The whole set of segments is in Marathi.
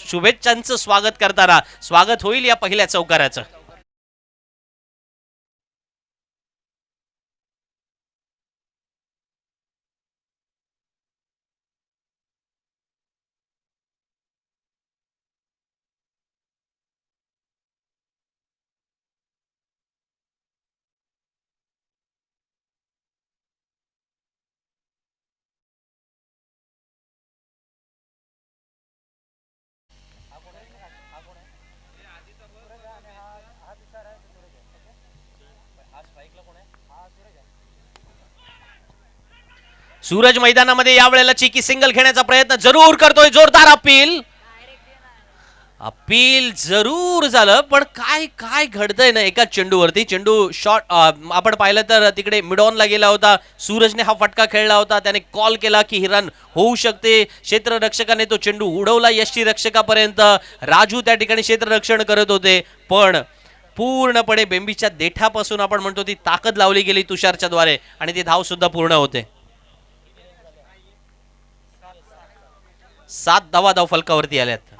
शुभेच्छांचं स्वागत करताना स्वागत होईल या पहिल्या चौकाराचं. सूरज मैदानामध्ये यावेळेला चिकी सिंगल खेळण्याचा प्रयत्न जरूर करतोय. जोरदार अपील अपील जरूर झालं, पण काय काय घडतंय ना एका चेंडूवरती. चेंडू शॉट आपण पाहिलं तर तिकडे मिडॉनला गेला होता. सूरजने हा फटका खेळला होता. त्याने कॉल केला की ही रन होऊ शकते. क्षेत्ररक्षकाने तो चेंडू उडवला यष्टी रक्षकापर्यंत. राजू त्या ठिकाणी क्षेत्ररक्षण करत होते, पण पूर्णपणे बेंबीच्या देठापासून आपण म्हणतो ती ताकद लावली गेली तुषारच्या द्वारे आणि ती धाव सुद्धा पूर्ण होते. 7 धावा फलकावरती आल्यात.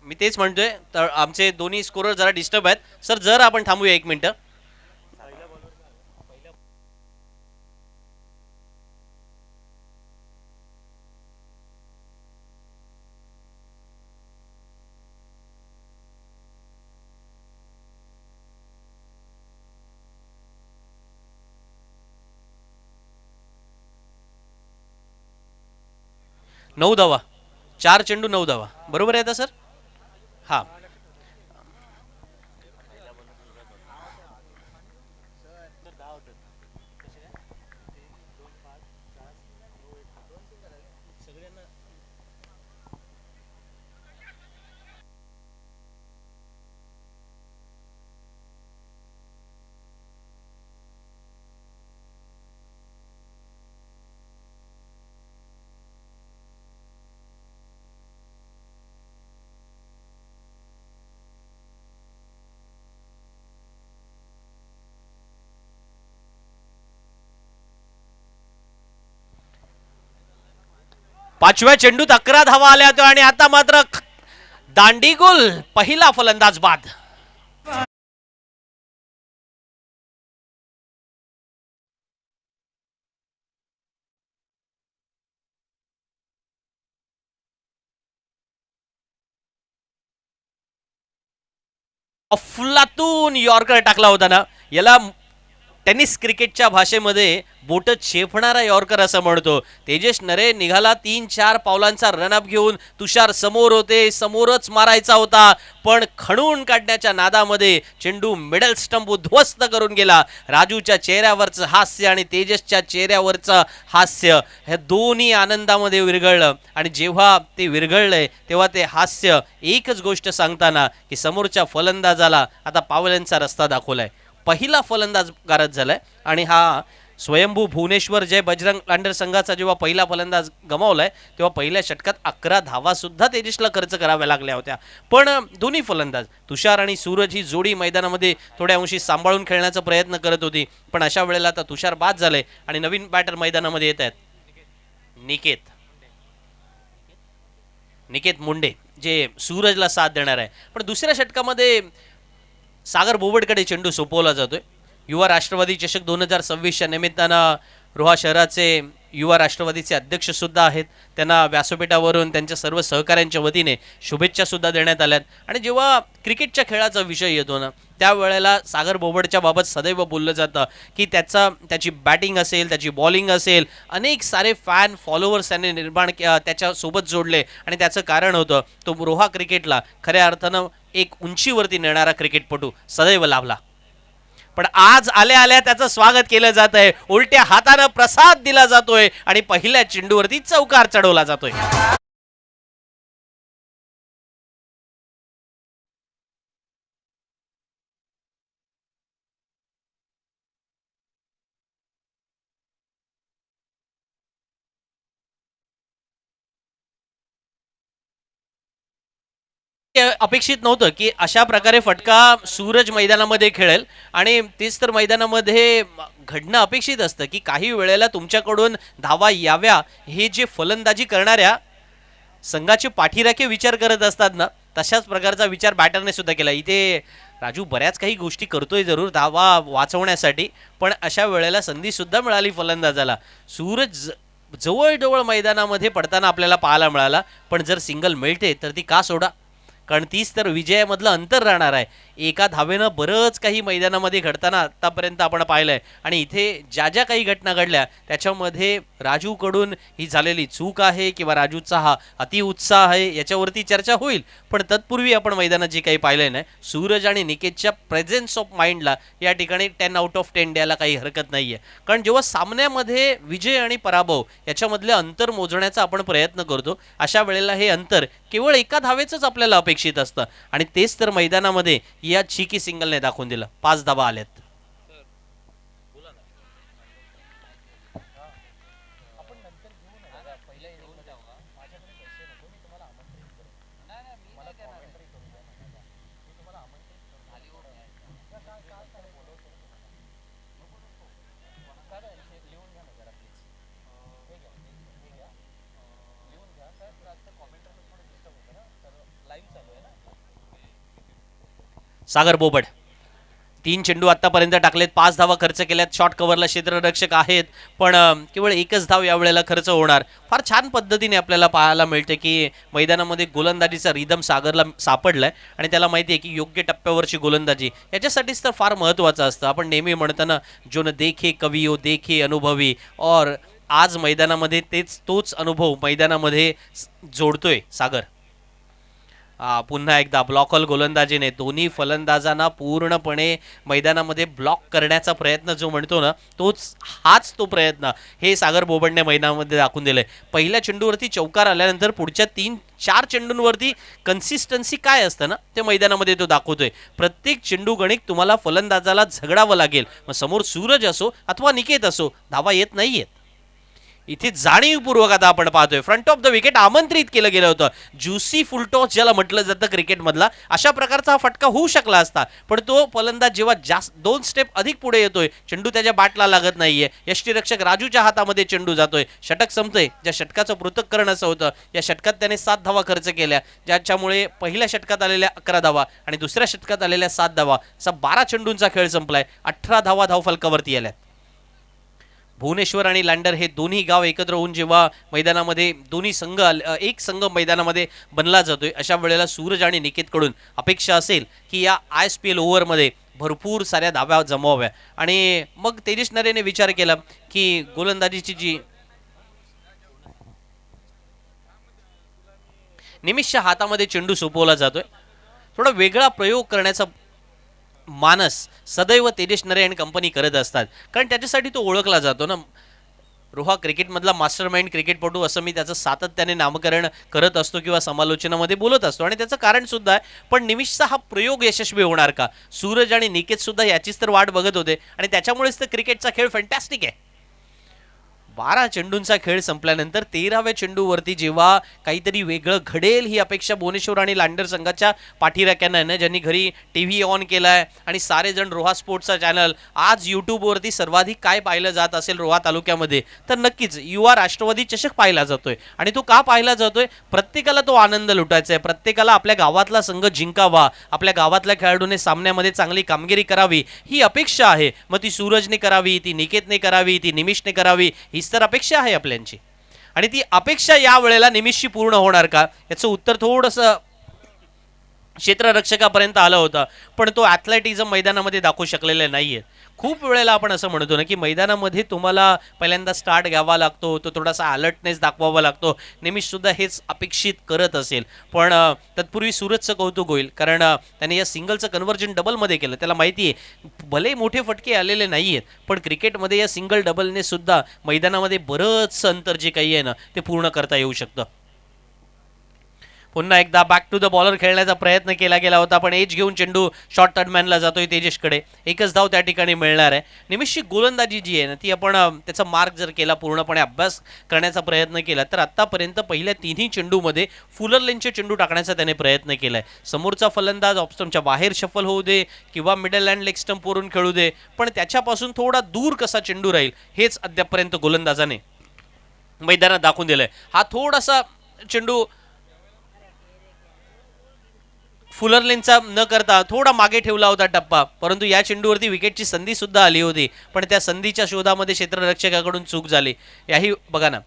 मी तेच म्हणतोय, तर आमचे दोन्ही स्कोरर जरा डिस्टर्ब आहेत. सर जर आपण थांबूया 1 मिनिट. 9 धावा, 4 चेंडू 9 धावा, बरोबर आहे आता सर? हा, पाचव्या चेंडूत 11 धावा आल्या होत्या आणि आता मात्र दांडीगुल. पहिला फलंदाज बाद. अफलातून यॉर्कर टाकला होता ना, याला टेनिस क्रिकेटच्या भाषेमध्ये बोट चेपणारा यॉर्कर असं म्हणतो. तेजस नरे निघाला 3-4 पावलांचा रनअप घेऊन. तुषार समोर होते, समोरच मारायचा होता, पण खणून काढण्याच्या नादामध्ये चेंडू मिडल स्टंप उद्ध्वस्त करून गेला. राजूच्या चेहऱ्यावरचं हास्य आणि तेजसच्या चेहऱ्यावरचं हास्य हे दोन्ही आनंदामध्ये विरघळलं. आणि जेव्हा ते विरघळलंय तेव्हा ते हास्य एकच गोष्ट सांगताना की समोरच्या फलंदाजाला आता पावलांचा रस्ता दाखवलाय. पहिला फलंदाज गारद झालाय आणि हा स्वयंभू भुवनेश्वर जय बजरंग लांडर संघाचा जेव्हा पहिला फलंदाज गमावलाय तेव्हा पहिल्या षटकात 11 धावा सुद्धा तेजसला खर्च कराव्या लागल्या होत्या. पण दोन्ही फलंदाज तुषार आणि सूरज ही जोडी मैदानामध्ये थोड्या अंशी सांभाळून खेळण्याचा प्रयत्न करत होती, पण अशा वेळेला आता तुषार बाद झाले आणि नवीन बॅटर मैदानामध्ये येत आहेत. निकेत मुंडे जे सूरजला साथ देणार आहे. पण दुसऱ्या षटकामध्ये सागर बोबडकडे चेंडू सोपवला जातोय. युवा राष्ट्रवादी चषक 2026च्या निमित्तानं रोहा शहराचे युवा राष्ट्रवादीचे अध्यक्ष सुद्धा आहेत. त्यांना व्यासपीठावरून त्यांच्या सर्व सहकाऱ्यांच्या वतीने शुभेच्छा सुद्धा देण्यात आल्यात. आणि जेव्हा क्रिकेटच्या खेळाचा विषय येतो ना, त्यावेळेला सागर बोबडच्या बाबत सदैव बोललं जातं की त्याची बॅटिंग असेल, त्याची बॉलिंग असेल, अनेक सारे फॅन फॉलोअर्स त्यांनी निर्माण त्याच्यासोबत जोडले. आणि त्याचं कारण होतं तो रोहा क्रिकेटला खऱ्या अर्थानं एक उंचीवरती नेणारा क्रिकेटपटू सदैव लाभला. पण आज आल्या आल्या त्याचं स्वागत केलं जात आहे. उलट्या हातानं प्रसाद दिला जातोय आणि पहिल्या चेंडूवरती चौकार चढवला जातोय. शक्य अपेक्षित नव्हतं की अशा प्रकारे फटका सूरज मैदानामध्ये खेळेल आणि तेच तर मैदानामध्ये घडणं अपेक्षित असतं की काही वेळेला तुमच्याकडून धावा याव्या हे जे फलंदाजी करणाऱ्या संघाचे पाठीराखे विचार करत असतात ना तशाच प्रकारचा विचार बॅटरने सुद्धा केला. इथे राजू बऱ्याच काही गोष्टी करतोय जरूर धावा वाचवण्यासाठी, पण अशा वेळेला संधी सुद्धा मिळाली फलंदाजाला. सूरज जवळजवळ मैदानामध्ये पडताना आपल्याला पाहायला मिळाला, पण जर सिंगल मिळते तर ती का सोडा, कारण तीच तर विजयामधलं अंतर राहणार आहे. एका धावेनं बरंच काही मैदानामध्ये घडताना आतापर्यंत आपण पाहिलंय आणि इथे ज्या ज्या काही घटना घडल्या त्याच्यामध्ये राजूकडून ही झालेली चूक आहे किंवा राजूचा हा अतिउत्साह आहे याच्यावरती चर्चा होईल, पण तत्पूर्वी आपण मैदानात जे काही पाहिलंय ना सूरज आणि निकेतच्या प्रेझेन्स ऑफ माइंडला या ठिकाणी 10 आउट ऑफ 10 द्यायला काही हरकत नाहीये. कारण जेव्हा सामन्यामध्ये विजय आणि पराभव याच्यामधले अंतर मोजण्याचा आपण प्रयत्न करतो अशा वेळेला हे अंतर केवळ एका धावेचंच आपल्याला अपेक्षित असतं आणि तेच तर मैदानामध्ये या चिकी सिंगलने दाखवून दिलं. 5 धावा आल्यात. सागर बोबड 3 चेंडू आतापर्यंत टाकलेत, 5 धावा खर्च केल्यात. शॉर्ट कव्हरला क्षेत्ररक्षक आहेत पण केवळ एकच धाव यावेळेला खर्च होणार. फार छान पद्धतीने आपल्याला पाहायला मिळते की मैदानामध्ये गोलंदाजीचा रिदम सागरला सापडलाय आणि त्याला माहिती आहे की योग्य टप्प्यावरची गोलंदाजी याच्यासाठीच तर फार महत्त्वाचं असतं. आपण नेहमी म्हणतो ना जो न देखे कवी हो देखे अनुभवी, और आज मैदानामध्ये तोच अनुभव मैदानामध्ये जोडतोय सागर. पुन्हा एकदा ब्लॉकल गोलंदाजीने दोन्ही फलंदाजांना पूर्णपणे मैदानामध्ये ब्लॉक करण्याचा प्रयत्न जो म्हणतो ना हाच तो प्रयत्न हे सागर बोबडने मैदानामध्ये दाखवून दिलंय. पहिल्या चेंडूवरती चौकार आल्यानंतर पुढच्या 3-4 चेंडूंवरती कन्सिस्टन्सी काय असतं ना ते मैदानामध्ये तो दाखवतोय. प्रत्येक चेंडू गणित तुम्हाला फलंदाजाला झगडावं लागेल, मग समोर सूरज असो अथवा निकेत असो, धावा येत नाहीयेत. इथे जाणीवपूर्वक आता आपण पाहतोय फ्रंट ऑफ द विकेट आमंत्रित केलं गेलं होतं. ज्युसी फुलटॉस ज्याला म्हटलं जातं क्रिकेटमधला, अशा प्रकारचा हा फटका होऊ शकला असता, पण तो फलंदाज जेव्हा जास्त 2 स्टेप अधिक पुढे येतोय, चेंडू त्याच्या बॅटला लागत नाहीये, यष्टीरक्षक राजूच्या हातामध्ये चेंडू जातोय, षटक संपतंय. ज्या षटकाचं पृथक्करण असं होतं या षटकात त्याने 7 धावा खर्च केल्या, ज्याच्यामुळे पहिल्या षटकात आलेल्या 11 धावा आणि दुसऱ्या षटकात आलेल्या 7 धावा असा 12 चेंडूंचा खेळ संपलाय. 18 धावा धावफलकावरती आल्यात. भुवनेश्वर आणि लँडर हे दोन्ही गाव एकत्र होऊन जेव्हा मैदानामध्ये दोन्ही संघ एक संघ मैदानामध्ये बनला जातोय अशा वेळेला सूरज आणि निकेतकडून अपेक्षा असेल की या ISPL ओव्हरमध्ये भरपूर साऱ्या धाव्या जमवाव्या. आणि मग तेजस नरेने विचार केला की गोलंदाजीची जी निमिषच्या हातामध्ये चेंडू सोपवला जातोय, थोडा वेगळा प्रयोग करण्याचा मानस सदैव तेजस नरे आणि कंपनी करत असतात, कारण त्याच्यासाठी तो ओळखला जातो ना. रोहा क्रिकेटमधला मास्टरमाइंड क्रिकेटपटू असं मी त्याचं सातत्याने नामकरण करत असतो किंवा समालोचनामध्ये बोलत असतो आणि त्याचं कारण सुद्धा आहे. पण निमिषचा हा प्रयोग यशस्वी होणार का, सूरज आणि निकेत सुद्धा याचीच तर वाट बघत होते आणि त्याच्यामुळेच तर क्रिकेटचा खेळ फॅन्टॅस्टिक आहे. 12 चेंडूंचा खेळ संपल्यानंतर 13व्या चेंडूवरती जेव्हा काहीतरी वेगळं घडेल ही अपेक्षा भुवनेश्वर आणि लांडर संघाच्या पाठीराख्यांना आहे ना, ज्यांनी घरी TV ऑन केलाय आणि सारे जण रोहा स्पोर्ट्सचा चॅनल आज यूट्यूबवरती सर्वाधिक काय पाहिलं जात असेल रोहा तालुक्यामध्ये तर नक्कीच युवा राष्ट्रवादी चषक पाहिला जातोय. आणि तो का पाहिला जातोय, प्रत्येकाला तो आनंद लुटायचा आहे, प्रत्येकाला आपल्या गावातला संघ जिंकावा, आपल्या गावातल्या खेळाडूने सामन्यामध्ये चांगली कामगिरी करावी ही अपेक्षा आहे. मग ती सूरजने करावी, ती निकेतने करावी, ती निमिषने करावी, हीच तर अपेक्षा आहे आपल्यांची. आणि ती अपेक्षा या वेळेला निमिषची पूर्ण होणार का याचं उत्तर थोडंसं क्षेत्ररक्षकापर्यंत आलं होतं, पण तो ॲथलेटिझम मैदानामध्ये दाखवू शकलेले नाहीये. खूप वेळेला आपण असं म्हणतो ना की मैदानामध्ये तुम्हाला पहिल्यांदा स्टार्ट घ्यावा लागतो, तो थोडासा अलर्टनेस दाखवावा लागतो. निमिषसुद्धा हेच अपेक्षित करत असेल, पण तत्पूर्वी सूरजचं कौतुक होईल, कारण त्याने या सिंगलचं कन्व्हर्जन डबलमध्ये केलं. त्याला माहिती आहे भले मोठे फटके आलेले नाही आहेत, पण क्रिकेटमध्ये या सिंगल डबलने सुद्धा मैदानामध्ये बरंच अंतर जे काही आहे ना ते पूर्ण करता येऊ शकतं. पुन्हा एकदा बॅक टू द बॉलर खेळण्याचा प्रयत्न केला गेला होता, पण एज घेऊन चेंडू शॉर्ट टर्नमॅनला जातोय तेजसकडे. एकच धाव त्या ठिकाणी मिळणार आहे. निमिषची गोलंदाजी जी आहे ना ती आपण त्याचा मार्क जर केला, पूर्णपणे अभ्यास करण्याचा प्रयत्न केला, तर आत्तापर्यंत पहिल्या तिन्ही चेंडूमध्ये फुलर लेनचे चेंडू टाकण्याचा त्याने प्रयत्न केला आहे. समोरचा फलंदाज ऑप्शनच्या बाहेर शफल होऊ दे किंवा मिडल लँड लेग स्टंपवरून खेळू दे, पण त्याच्यापासून थोडा दूर कसा चेंडू राहील हेच अद्यापपर्यंत गोलंदाजाने मैदानात दाखवून दिलंय. हा थोडासा चेंडू फुलर लेनचा न करता थोडा मागे ठेवला होता टप्पा, परंतु या चेंडूवरती विकेटची संधी सुद्धा आली होती, पण त्या संधीच्या शोधामध्ये क्षेत्ररक्षकाकडून चूक झाली. याही बघा ना,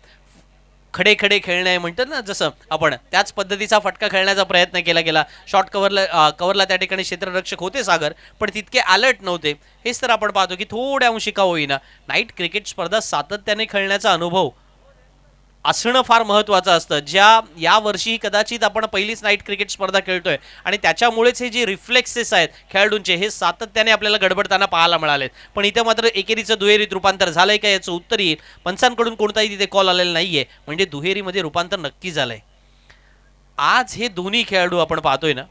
खडे खडे खेळणे म्हणतात ना जसं आपण, त्याच पद्धतीचा फटका खेळण्याचा प्रयत्न केला गेला. शॉर्ट कव्हरला त्या ठिकाणी क्षेत्ररक्षक होते सागर, पण तितके अलर्ट नव्हते. हेच तर आपण पाहतो की थोड्या अंशी का होईना नाईट क्रिकेट स्पर्धा सातत्याने खेळण्याचा अनुभव असणं फार महत्त्वाचं असतं. या वर्षी कदाचित आपण पहिलीच नाईट क्रिकेट स्पर्धा खेळतोय आणि त्याच्यामुळेच हे जे रिफ्लेक्सेस आहेत खेळाडूंचे हे सातत्याने आपल्याला गडबडताना पाहायला मिळालेत. पण इथे मात्र एकेरीचं दुहेरीत रूपांतर झालंय का याचं उत्तर येईल. पंचांकडून कोणताही तिथे कॉल आलेला नाहीये, म्हणजे दुहेरीमध्ये रूपांतर नक्की झालंय. आज हे दोन्ही खेळाडू आपण पाहतोय ना,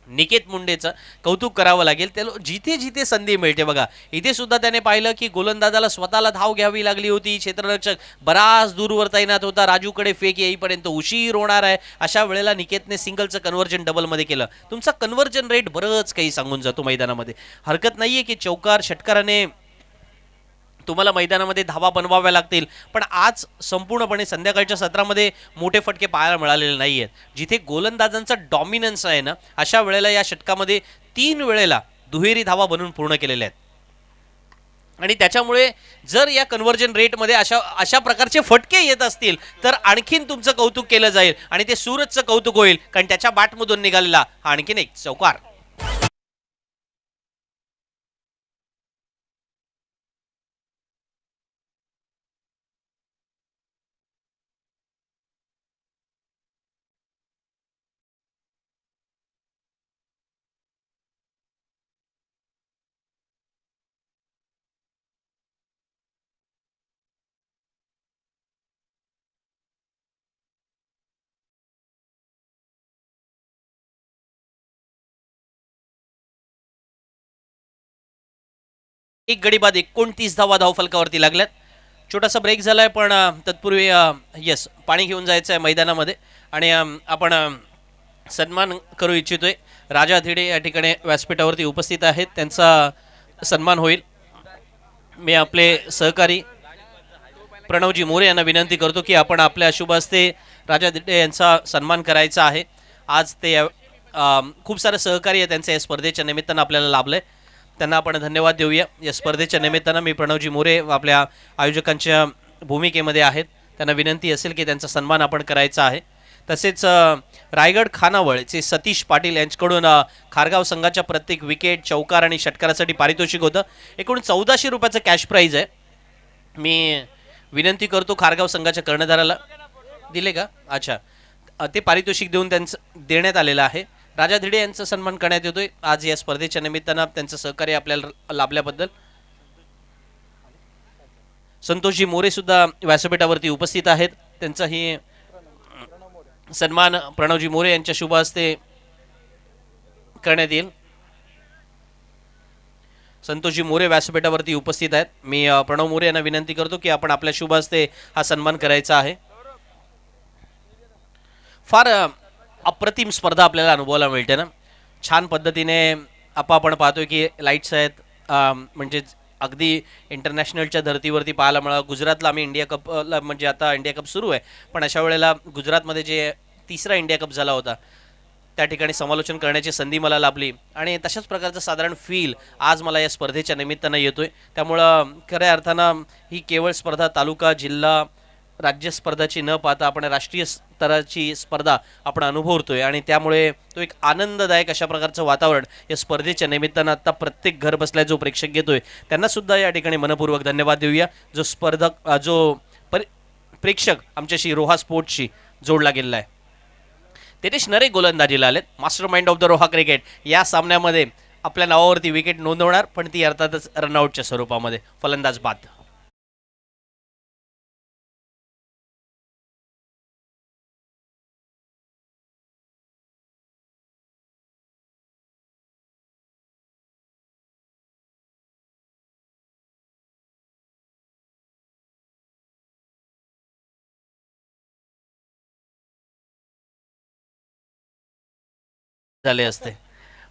निकेत मुंडेचं कौतुक करावं लागेल. त्याला जिथे जिथे संधी मिळते बघा, इथे सुद्धा त्याने पाहिलं की गोलंदाजाला स्वतःला धाव घ्यावी लागली होती. क्षेत्ररक्षक बराच दूरवर तैनात होता, राजूकडे फेक येईपर्यंत उशीर होणार आहे. अशा वेळेला निकेतने सिंगलचं कन्व्हर्जन डबलमध्ये केलं. तुमचा कन्व्हर्जन रेट बरंच काही सांगून जातो मैदानामध्ये. हरकत नाहीये की चौकार षटकाराने तुम्हाला मैदानामध्ये धावा बनवाव्या लागतील, पण आज संपूर्णपणे संध्याकाळच्या सत्रामध्ये मोठे फटके पाहायला मिळालेले नाही आहेत. जिथे गोलंदाजांचा डॉमिनन्स आहे ना, अशा वेळेला या षटकामध्ये 3 वेळेला दुहेरी धावा बनवून पूर्ण केलेल्या आहेत. आणि त्याच्यामुळे जर या कन्व्हर्जन रेटमध्ये अशा प्रकारचे फटके येत असतील तर आणखीन तुमचं कौतुक केलं जाईल आणि ते सूरजचं कौतुक होईल, कारण त्याच्या बॅटमधून निघालेला आणखीन एक चौकार. एक गडी बाद 29 धावा धावफलकावरती लागल्यात. छोटासा ब्रेक झालाय, पण तत्पूर्वी येस पाणी घेऊन जायचं आहे मैदानामध्ये आणि आपण सन्मान करू इच्छितोय. राजा धिडे या ठिकाणी व्यासपीठावरती उपस्थित आहेत, त्यांचा सन्मान होईल. मी आपले सहकारी प्रणवजी मोरे यांना विनंती करतो की आपण आपल्या शुभ हस्ते राजा धिडे यांचा सन्मान करायचा आहे. आज ते खूप सारे सहकारी आहे त्यांच्या या स्पर्धेच्या निमित्तानं आपल्याला लाभलंय, त्यांना आपण धन्यवाद देऊया. या स्पर्धेच्या निमित्तानं मी प्रणवजी मोरे आपल्या आयोजकांच्या भूमिकेमध्ये आहेत, त्यांना विनंती असेल की त्यांचा सन्मान आपण करायचा आहे. तसेच रायगड खानावळचे सतीश पाटील यांच्याकडून खारगाव संघाच्या प्रत्येक विकेट, चौकार आणि षटकारासाठी पारितोषिक होतं. एकूण 1400 रुपयाचं कॅश प्राईज आहे. मी विनंती करतो खारगाव संघाच्या कर्णधाराला दिले का, अच्छा, ते पारितोषिक देऊन त्यांचं देण्यात आलेलं आहे. राजा धिडे यांचा सन्मान करण्यात येतोय आज या स्पर्धेच्या निमित्तानं. त्यांचं सहकार्य आपल्याला लाभल्याबद्दल. संतोषजी मोरे सुद्धा व्यासपीठावरती उपस्थित आहेत, त्यांचाही सन्मान प्रणवजी मोरे यांच्या शुभ हस्ते करण्यात येईल. संतोषजी मोरे व्यासपीठावरती उपस्थित आहेत. मी प्रणव मोरे यांना विनंती करतो की आपण आपल्या शुभ हस्ते हा सन्मान करायचा आहे. फार अप्रतिम स्पर्धा आपल्याला अनुभवायला मिळते ना, छान पद्धतीने आपण पाहतोय की लाईट्स आहेत, म्हणजे अगदी इंटरनॅशनलच्या धर्तीवरती पाहायला मिळालं. गुजरातला आम्ही इंडिया कपला, म्हणजे आता इंडिया कप सुरू आहे, पण अशा वेळेला गुजरातमध्ये जे 3रा इंडिया कप झाला होता त्या ठिकाणी समालोचन करण्याची संधी मला लाभली आणि तशाच प्रकारचं साधारण फील आज मला या स्पर्धेच्या निमित्तानं येतोय. त्यामुळं खऱ्या अर्थानं ही केवळ स्पर्धा तालुका, जिल्हा, राज्य स्पर्धाची न पाहता आपण राष्ट्रीय स्तराची स्पर्धा आपण अनुभवतोय आणि त्यामुळे तो एक आनंददायक अशा प्रकारचं वातावरण या स्पर्धेच्या निमित्तानं आता प्रत्येक घर बसल्या जो प्रेक्षक घेतोय त्यांना सुद्धा या ठिकाणी मनपूर्वक धन्यवाद देऊया. जो स्पर्धक जो प्रेक्षक आमच्याशी रोहा स्पोर्ट्सशी जोडला गेलेला आहे. तेरेश नरे गोलंदाजीला आलेत. Master mind of the Roha cricket या सामन्यामध्ये आपल्या नावावरती विकेट नोंदवणार, पण ती अर्थातच रनआउटच्या स्वरूपामध्ये. फलंदाज बाद. झाले असते.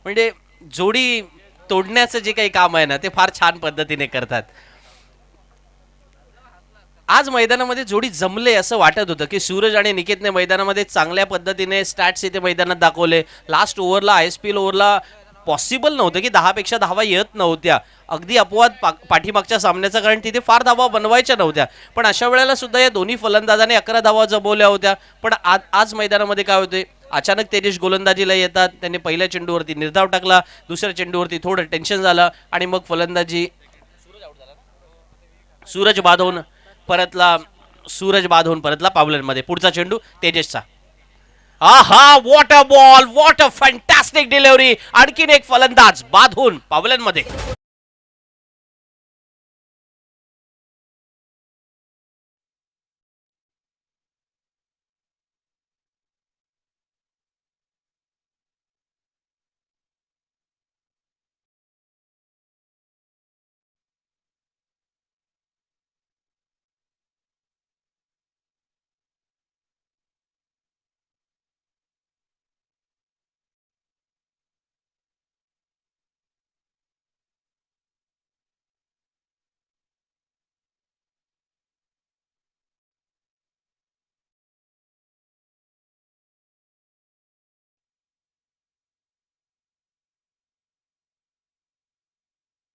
म्हणजे जोडी तोडण्याचं जे काही काम आहे ना ते फार छान पद्धतीने करतात. आज मैदानामध्ये जोडी जमले असं वाटत होतं की सूरज आणि निकेतने मैदानामध्ये चांगल्या पद्धतीने स्टॅट्स इथे मैदानात दाखवले. लास्ट ओव्हरला ISPL ओव्हरला पॉसिबल नव्हतं की 10 पेक्षा धावा येत नव्हत्या. अगदी अपवाद पाठीमागच्या सामन्याचा, कारण तिथे फार धावा बनवायच्या नव्हत्या. पण अशा वेळेला सुद्धा या दोन्ही फलंदाजाने 11 धावा जमवल्या होत्या. पण आज मैदानामध्ये काय होते, अचानक तेजेश गोलंदाजीला येतात. त्यांनी पहिल्या चेंडूवरती निर्धाव टाकला, दुसऱ्या चेंडूवरती थोडं टेन्शन झालं आणि मग फलंदाजी सूरज बाधवून परतला. पावलांमध्ये पुढचा चेंडू तेजसचा. आहा, what a ball, what a fantastic delivery. आणखीन एक फलंदाज बाधून पावलांमध्ये.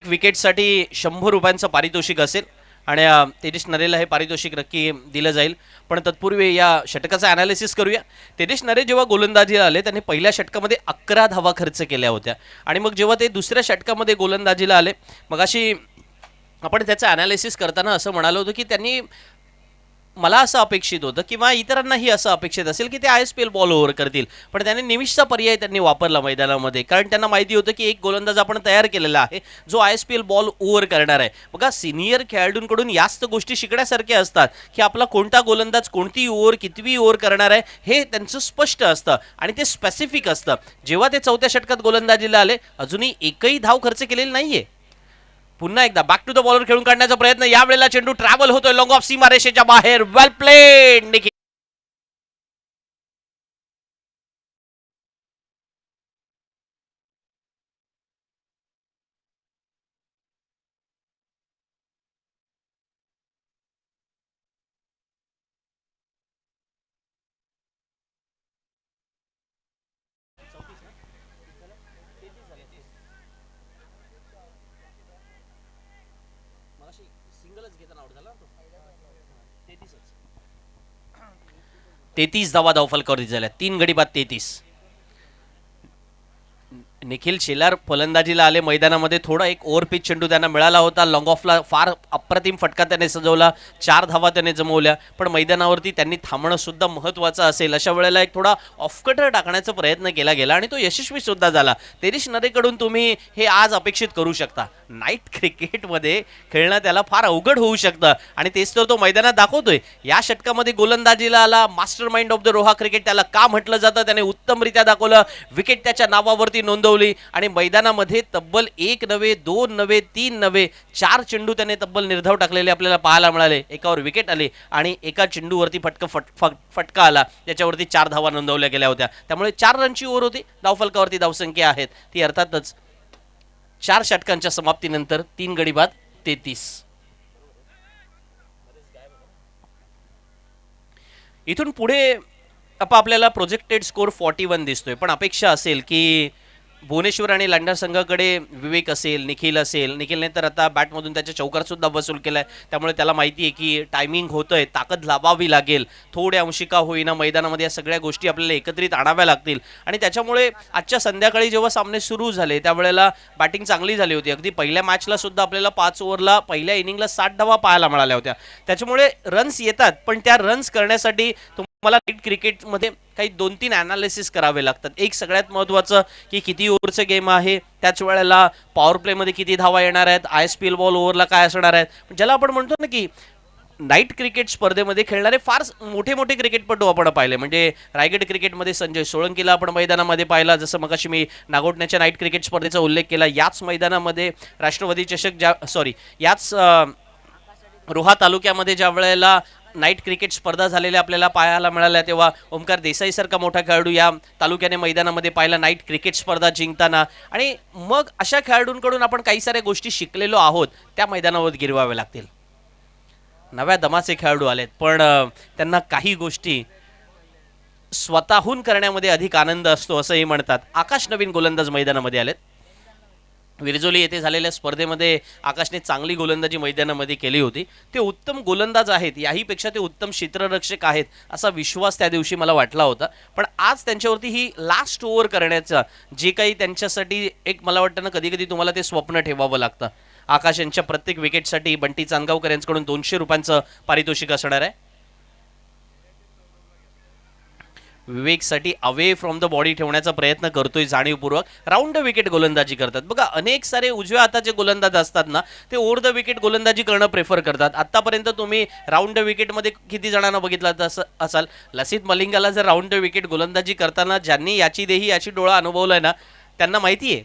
विकेटसाठी 100 रुपयांचं पारितोषिक असेल आणि तेजस नरेला हे पारितोषिक नक्की दिलं जाईल. पण तत्पूर्वी या षटकाचा अनालिसिस करूया. तेजस नरे जेव्हा गोलंदाजीला आले त्यांनी पहिल्या षटकामध्ये 11 धावा खर्च केल्या होत्या आणि मग जेव्हा ते दुसऱ्या षटकामध्ये गोलंदाजीला आले, मग अशी आपण त्याचं अनालिसिस करताना असं म्हणालो होतो की त्यांनी, मला असं अपेक्षित होतं किंवा इतरांनाही असं अपेक्षित असेल की ते ISPL बॉल ओव्हर करतील, पण त्याने निमिषचा पर्याय त्यांनी वापरला मैदानामध्ये. कारण त्यांना माहिती होतं की एक गोलंदाज आपण तयार केलेला आहे जो ISPL बॉल ओव्हर करणार आहे. बघा, सिनियर खेळाडूंकडून याच गोष्टी शिकण्यासारख्या असतात की आपला कोणता गोलंदाज कोणती ओव्हर कितवी ओव्हर करणार आहे हे त्यांचं स्पष्ट असतं आणि ते स्पेसिफिक असतं. जेव्हा ते चौथ्या षटकात गोलंदाजीला आले, अजूनही एकही धाव खर्च केलेली नाहीये. पुन्हा एकदा बॅक टू द बॉलर खेळून काढण्याचा प्रयत्न. यावेळेला चेंडू ट्रॅव्हल होतोय लॉंग ऑफ सीमारेषेच्या बाहेर. वेल प्लेड निखिल. तेहतीस धावा धावफलकावरती झाल्या, 3 गडी बाद 33. निखिल शेलार फलंदाजीला आले मैदानामध्ये. थोडा एक ओव्हरपिच चेंडू त्यांना मिळाला होता. लॉंग ऑफला फार अप्रतिम फटका त्याने सजवला, 4 धावा त्याने जमवल्या. पण मैदानावरती त्यांनी थांबणं सुद्धा महत्त्वाचं असेल. अशा वेळेला एक थोडा ऑफकटर टाकण्याचा प्रयत्न केला गेला आणि तो यशस्वी सुद्धा झाला. तेरिश नरेकडून तुम्ही हे आज अपेक्षित करू शकता. नाईट क्रिकेटमध्ये खेळणं त्याला फार अवघड होऊ शकतं आणि तेच तर तो मैदानात दाखवतोय. या षटकामध्ये गोलंदाजीला आला. Master mind of the Roha cricket त्याला का म्हटलं जातं, त्याने उत्तमरित्या दाखवलं. विकेट त्याच्या नावावरती नोंदवली आणि मैदानामध्ये तब्बल 1 नव्हे 2 नव्हे 3 नव्हे 4 चेंडू त्याने तब्बल निर्धाव टाकलेले आपल्याला पाहायला मिळाले. एकावर विकेट आली आणि एका चेंडूवरती फटका आला, त्याच्यावरती 4 धावा नोंदवल्या गेल्या होत्या. त्यामुळे 4 रनची ओव्हर होती. धावफलकावरती धावसंख्या आहेत ती अर्थातच 4 षटकांच्या समाप्तीनंतर 3 गडी बाद 33. इथून पुढे आपल्याला प्रोजेक्टेड स्कोर 41 दिसतोय, पण अपेक्षा असेल की भुवनेश्वर आणि लंडन संघाकडे विवेक असेल, निखिल असेल. निखिलने तर आता बॅटमधून त्याच्या चौकार सुद्धा वसूल केलाय, त्यामुळे त्याला माहिती आहे की टायमिंग होतंय, ताकद लावावी लागेल. थोड्या अंशिका होईना मैदानामध्ये या सगळ्या गोष्टी आपल्याला एकत्रित आणाव्या लागतील आणि त्याच्यामुळे आजच्या संध्याकाळी जेव्हा सामने सुरू झाले त्यावेळेला बॅटिंग चांगली झाली होती. अगदी पहिल्या मॅचला सुद्धा आपल्याला 5 ओव्हरला पहिल्या इनिंगला 60 धावा पाहायला मिळाल्या होत्या. त्याच्यामुळे रन्स येतात, पण त्या रन्स करण्यासाठी मला नाईट क्रिकेटमध्ये काही 2-3 अनालिसिस करावे लागतात. एक सगळ्यात महत्त्वाचं की किती ओव्हरचं गेम आहे, त्याच वेळेला पॉवर प्लेमध्ये किती धावा येणार आहेत, ISPL बॉल ओव्हरला काय असणार आहेत. ज्याला आपण म्हणतो ना की नाईट क्रिकेट स्पर्धेमध्ये खेळणारे फार मोठे मोठे क्रिकेटपटू आपण पाहिले. म्हणजे रायगड क्रिकेटमध्ये संजय सोळंकीला आपण मैदानामध्ये पाहिला, जसं मगाशी मी नागोठण्याच्या नाईट क्रिकेट स्पर्धेचा उल्लेख केला. याच मैदानामध्ये राष्ट्रवादी चषक याच रोहा तालुक्यामध्ये ज्या वेळेला नाईट क्रिकेट स्पर्धा झालेल्या आपल्याला पाहायला मिळाल्या, तेव्हा ओमकार देसाईसारखा मोठा खेळाडू या तालुक्याने मैदानामध्ये पाहिला नाईट क्रिकेट स्पर्धा जिंकताना. आणि मग अशा खेळाडूंकडून आपण काही साऱ्या गोष्टी शिकलेलो आहोत, त्या मैदानावर गिरवाव्या लागतील. नव्या दमाचे खेळाडू आलेत, पण त्यांना काही गोष्टी स्वतःहून करण्यामध्ये अधिक आनंद असतो असंही म्हणतात. आकाश नवीन गोलंदाज मैदानामध्ये आलेत. विरजोली येथे झालेल्या स्पर्धेमध्ये आकाशने चांगली गोलंदाजी मैदानामध्ये केली होती. ते उत्तम गोलंदाज आहेत, याहीपेक्षा ते उत्तम क्षेत्ररक्षक आहेत असा विश्वास त्या दिवशी मला वाटला होता. पण आज त्यांच्यावरती ही लास्ट ओव्हर करण्याचा जे काही त्यांच्यासाठी एक मला वाटतं ना, कधी कधी तुम्हाला ते स्वप्न ठेवावं लागतं. आकाश यांच्या प्रत्येक विकेटसाठी बंटी चांदगावकर यांच्याकडून 200 रुपयांचं पारितोषिक असणार आहे. विवेकसाठी अवे फ्रॉम द बॉडी ठेवण्याचा प्रयत्न करतोय जाणीवपूर्वक. राऊंड द विकेट गोलंदाजी करतात. बघा, अनेक सारे उजव्या हाताचे गोलंदाज असतात ना, ते ओव्हर द विकेट गोलंदाजी करणं प्रेफर करतात. आतापर्यंत तुम्ही राऊंड द विकेटमध्ये किती जणांना बघितलं असाल, लसित मलिंगाला जर राऊंड द विकेट गोलंदाजी करताना ज्यांनी याची देही याची डोळा अनुभवलाय ना, त्यांना माहिती आहे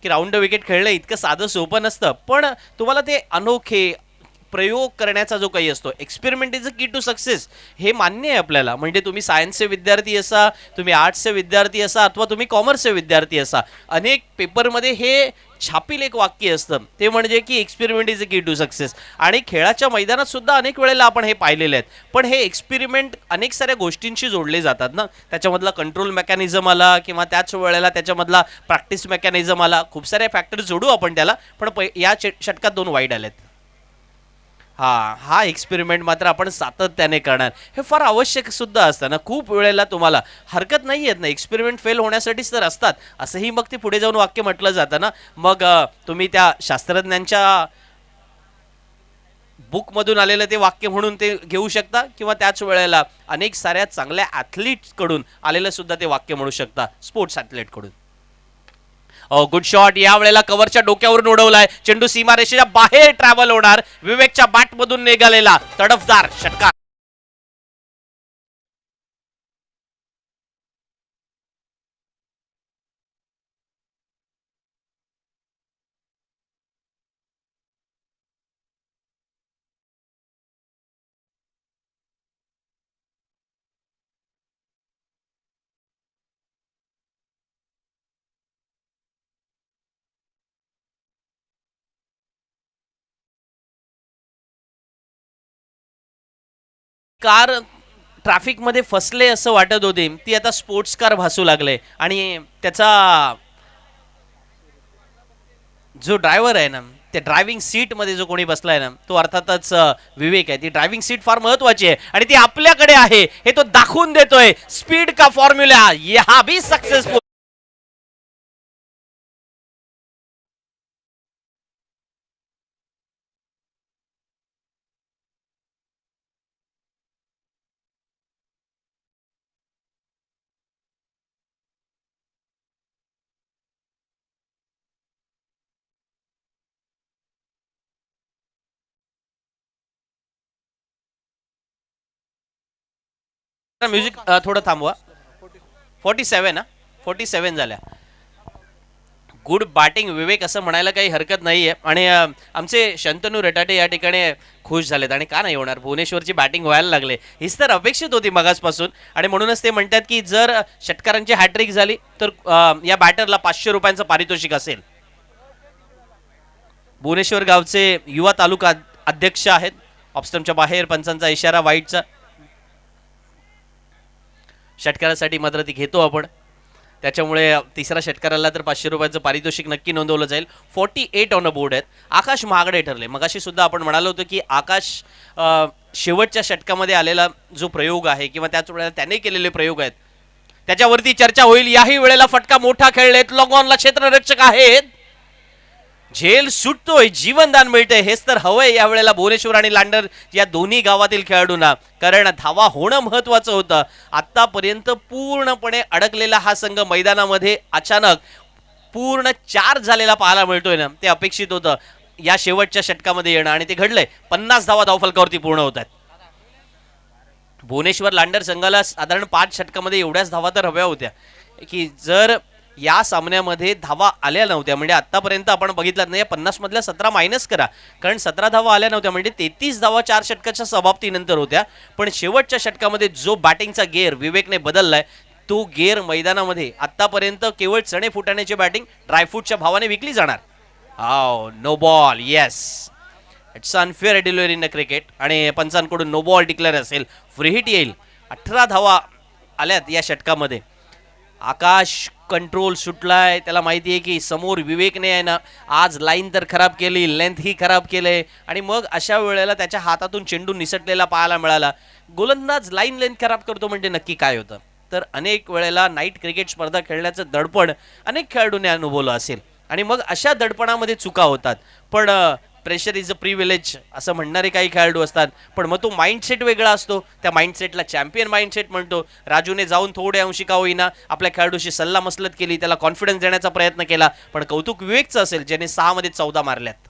की राऊंड द विकेट खेळणं इतकं साधं सोपं नसतं. पण तुम्हाला ते अनोखे प्रयोग करण्याचा जो काही असतो, एक्सपेरिमेंट इज अ की टू सक्सेस, हे मान्य आहे आपल्याला. म्हणजे तुम्ही सायन्सचे विद्यार्थी असा, तुम्ही आर्ट्सचे विद्यार्थी असा, अथवा तुम्ही कॉमर्सचे विद्यार्थी असा, अनेक पेपरमध्ये हे छापील एक वाक्य असतं, ते म्हणजे की एक्सपेरिमेंट इज अ की टू सक्सेस. आणि खेळाच्या मैदानात सुद्धा अनेक वेळेला आपण हे पाहिलेले आहेत. पण हे एक्सपेरिमेंट अनेक साऱ्या गोष्टींशी जोडले जातात ना. त्याच्यामधला कंट्रोल मेकॅनिझम आला, किंवा त्याच वेळेला त्याच्यामधला प्रॅक्टिस मेकॅनिझम आला, खूप सारे फॅक्टर जोडू आपण त्याला. पण या षटकात 2 वाईड आलेत. हा एक्सपेरिमेंट मात्र आपण सातत्याने करणार, हे फार आवश्यक सुद्धा असतं ना. खूप वेळेला तुम्हाला हरकत नाही येत ना, एक्सपेरिमेंट फेल होण्यासाठीच तर असतात असंही मग ते पुढे जाऊन वाक्य म्हटलं जातं ना. मग तुम्ही त्या शास्त्रज्ञांच्या बुकमधून आलेलं ते वाक्य म्हणून ते घेऊ शकता, किंवा त्याच वेळेला अनेक साऱ्या चांगल्या ॲथलीट्सकडून आलेलं सुद्धा ते वाक्य म्हणू शकता, स्पोर्ट्स ॲथलीटकडून. Good shot. या वेळेला कव्हरच्या डोक्यावरून उडवलाय, चेंडू सीमारेषेच्या बाहेर ट्रॅव्हल होणार. विवेकच्या बॅटमधून निघालेला तडफदार षटकार. कार ट्रॅफिकमध्ये फसले असं वाटत होते, ती आता स्पोर्ट्स कार भासू लागले. आणि त्याचा जो ड्रायव्हर आहे ना, त्या ड्रायव्हिंग सीटमध्ये जो कोणी बसलाय ना, तो अर्थातच विवेक आहे. ती ड्रायव्हिंग सीट फार महत्वाची आहे आणि ती आपल्याकडे आहे हे तो दाखवून देतोय. स्पीड का फॉर्म्युला, हा भी सक्सेसफुल. म्युझिक थोडं थांबवा. 47 ना, 47 झाल्या. गुड बॅटिंग विवेक असं म्हणायला काही हरकत नाहीये. आणि आमचे शंतनू रेटाटे या ठिकाणी खुश झालेत. आणि का नाही होणार, भुवनेश्वरची बॅटिंग व्हायला लागले, हीच तर अपेक्षित होती मगासपासून. आणि म्हणूनच ते म्हणतात की जर षटकारांची हॅट्रिक झाली तर या बॅटरला 500 रुपयांचं पारितोषिक असेल. भुवनेश्वर गावचे युवा तालुका अध्यक्ष आहेत. ऑफस्टमच्या बाहेर पंचांचा इशारा वाईटचा. षटकारासाठी मात्र ती घेतो आपण, त्याच्यामुळे तिसऱ्या षटकाराला तर 500 रुपयांचं पारितोषिक नक्की नोंदवलं जाईल. 48 ऑन अ बोर्ड आहेत. आकाश महागडे ठरले. मगाशी सुद्धा आपण म्हणालो होतो की आकाश शेवटच्या षटकामध्ये आलेला जो प्रयोग आहे, किंवा त्याच वेळेला त्याने केलेले प्रयोग आहेत, त्याच्यावरती चर्चा होईल. याही वेळेला फटका मोठा खेळलेत, लॉंग ऑनला क्षेत्ररक्षक आहेत. झेल सुटतोय, जीवनदान मिळतंय, हेच तर हवंय यावेळेला भुवनेश्वर आणि लांडर या दोन्ही गावातील खेळाडूंना. कारण धावा होणं महत्वाचं होतं. आतापर्यंत पूर्णपणे अडकलेला हा संघ मैदानामध्ये अचानक पूर्ण 4 झालेला पाहायला मिळतोय ना, ते अपेक्षित होतं या शेवटच्या षटकामध्ये येणं, आणि ते घडलंय. 50 धावा धावफलकावरती पूर्ण होत आहेत. भुवनेश्वर लांडर संघाला साधारण 5 षटकामध्ये एवढ्याच धावा तर हव्या होत्या की जर या सामन्यामध्ये धावा आल्या नव्हत्या. म्हणजे आतापर्यंत आपण बघितलं नाही, 50 मधल्या 17 मायनस करा, कारण 17 धावा आल्या नव्हत्या, म्हणजे 33 धावा 4 षटकाच्या समाप्तीनंतर होत्या. पण शेवटच्या षटकामध्ये जो बॅटिंगचा गेअर विवेकने बदललाय, तो गेअर मैदानामध्ये आतापर्यंत केवळ चणे फुटाण्याची बॅटिंग ड्रायफ्रूटच्या भावाने विकली जाणार. No ball, yes, it's unfair delivery in cricket, आणि पंचांकडून नो बॉल डिक्लेअर असेल, फ्री हिट येईल. 18 धावा आल्यात या षटकामध्ये. आकाश कंट्रोल सुटलाय, त्याला माहिती आहे की समोर विवेकने आहे ना आज लाईन तर खराब केली, लेंथ ही खराब केले, आणि मग अशा वेळेला त्याच्या हातातून चेंडू निसटलेला पाहायला मिळाला. गोलंदाज लाईन लेंथ खराब करतो म्हणजे नक्की काय होतं. तर अनेक वेळेला नाईट क्रिकेट स्पर्धा खेळण्याचं दडपण अनेक खेळाडूंनी अनुभवलं असेल, आणि मग अशा दडपणामध्ये चुका होतात. पण प्रेशर इज अ प्रिव्हिलेज असं म्हणणारे काही खेळाडू असतात, पण मग तो माइंडसेट वेगळा असतो. त्या माइंडसेटला चॅम्पियन माइंडसेट म्हणतो. राजूने जाऊन थोड्या अंशी का होईना आपल्या खेळाडूशी सल्ला मसलत केली, त्याला कॉन्फिडन्स देण्याचा प्रयत्न केला. पण कौतुक विवेकचं असेल, ज्याने 6 मध्ये 14 मारल्यात.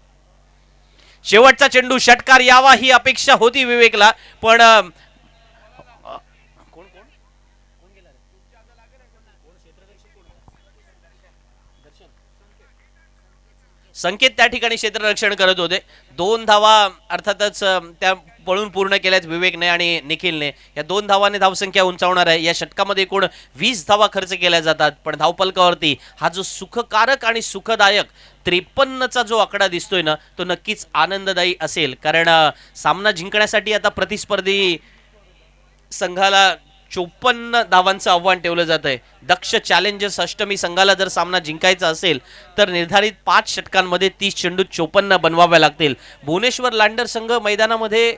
शेवटचा चेंडू षटकार यावा ही अपेक्षा होती विवेकला, पण संकेत त्या ठिकाणी क्षेत्ररक्षण करत होते. 2 धावा अर्थातच त्या पळून पूर्ण केल्यात विवेकने आणि निखिलने. या 2 धावाने धावसंख्या उंचावणार आहे. या षटकामध्ये एकूण 20 धावा खर्च केल्या जातात, पण धावपलकावरती हा जो सुखकारक आणि सुखदायक 53चा जो आकडा दिसतोय ना, तो नक्कीच आनंददायी असेल. कारण सामना जिंकण्यासाठी आता प्रतिस्पर्धी संघाला 54 धावांचं आव्हान ठेवलं जात आहे. दक्ष चॅलेंजर्स अष्टमी संघाला जर सामना जिंकायचा असेल तर निर्धारित 5 षटकांमध्ये 30 चेंडू 54 बनवाव्या लागतील. भुवनेश्वर लांडर संघ मैदानामध्ये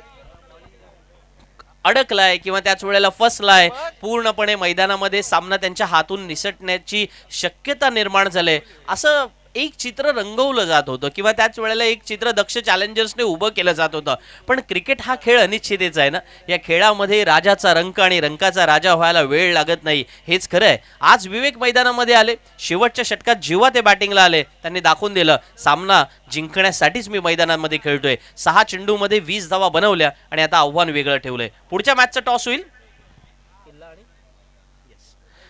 अडकलाय किंवा त्याच वेळेला फसलाय, पूर्णपणे मैदानामध्ये सामना त्यांच्या हातून निसटण्याची शक्यता निर्माण झाले, असं एक चित्र रंगवलं जात होतं, किंवा त्याच वेळेला एक चित्र दक्ष चॅलेंजर्सने उभं केलं जात होतं. पण क्रिकेट हा खेळ अनिश्चिततेचा आहे ना. या खेळामध्ये राजाचा रंक आणि रंकाचा राजा व्हायला वेळ लागत नाही, हेच खरं आहे. आज विवेक मैदानामध्ये आले, शेवटच्या षटकात जेव्हा ते बॅटिंगला आले त्यांनी दाखवून दिलं सामना जिंकण्यासाठीच मी मैदानामध्ये खेळतोय. 6 चेंडूमध्ये 20 धावा बनवल्या आणि आता आव्हान वेगळं ठेवलंय. पुढच्या मॅचचा टॉस होईल.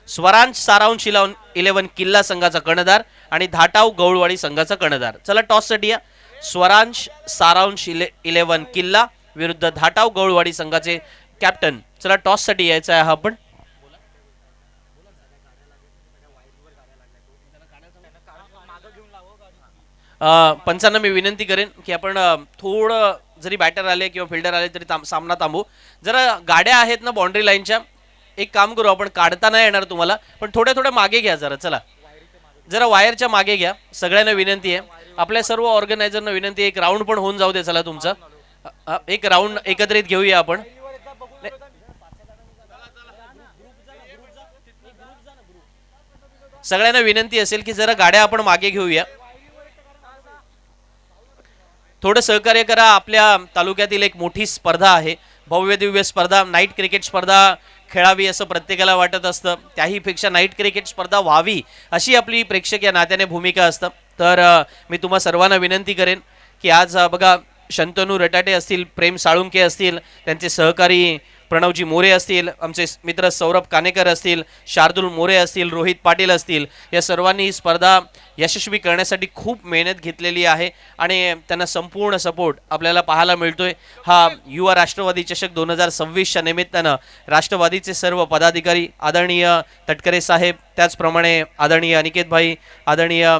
स्वरांश सारांश 11 किल्ला संघाचा कर्णधार आणि धाटाव गवळवाडी संघाचा कर्णधार. चला टॉस साठी या. स्वरांश सारांश 11 किल्ला विरुद्ध धाटाव गवळवाडी संघाचे कॅप्टन. चला टॉस साठी यायचं आहे आपण. पंचांना मी विनंती करेन की आपण थोडं जरी बॅटर आले किंवा फिल्डर आले तरी सामना थांबू. जरा गाड्या आहेत ना बाउंड्री लाईनच्या, एक काम करू आपण, काढता नाही येणार तुम्हाला, पण थोड्या थोड्या मागे घ्या जरा. चला जरा वायरच्या मागे घ्या. सगळ्यांना विनंती आहे, आपल्या सर्व ऑर्गनायझरना विनंती आहे, एक राऊंड पण होऊन जाऊ दे. चला तुमचा एक राऊंड एकत्रित घेऊया आपण. सगळ्यांना विनंती असेल की जरा गाड्या आपण मागे घेऊया, थोडं सहकार्य करा. आपल्या तालुक्यातील एक मोठी स्पर्धा आहे, भव्य दिव्य स्पर्धा, नाईट क्रिकेट स्पर्धा खेळावी असं प्रत्येकाला वाटत असतं. त्याहीपेक्षा नाईट क्रिकेट स्पर्धा व्हावी अशी आपली प्रेक्षक या नात्याने भूमिका असतं. तर मी तुम्हा सर्वांना विनंती करेन की आज बघा, शंतनू रटाटे असतील, प्रेम साळुंके असतील, त्यांचे सहकारी प्रणवजी मोरे असतील, आमचे मित्र सौरभ कानेकर असतील, शार्दूल मोरे असतील, रोहित पाटील असतील, या सर्वांनी ही स्पर्धा यशस्वी करण्यासाठी खूप मेहनत घेतलेली आहे आणि त्यांना संपूर्ण सपोर्ट आपल्याला पाहायला मिळतोय. हा युवा राष्ट्रवादी चषक 2026च्या निमित्तानं राष्ट्रवादीचे सर्व पदाधिकारी, आदरणीय तटकरे साहेब, त्याचप्रमाणे आदरणीय अनिकेत भाई, आदरणीय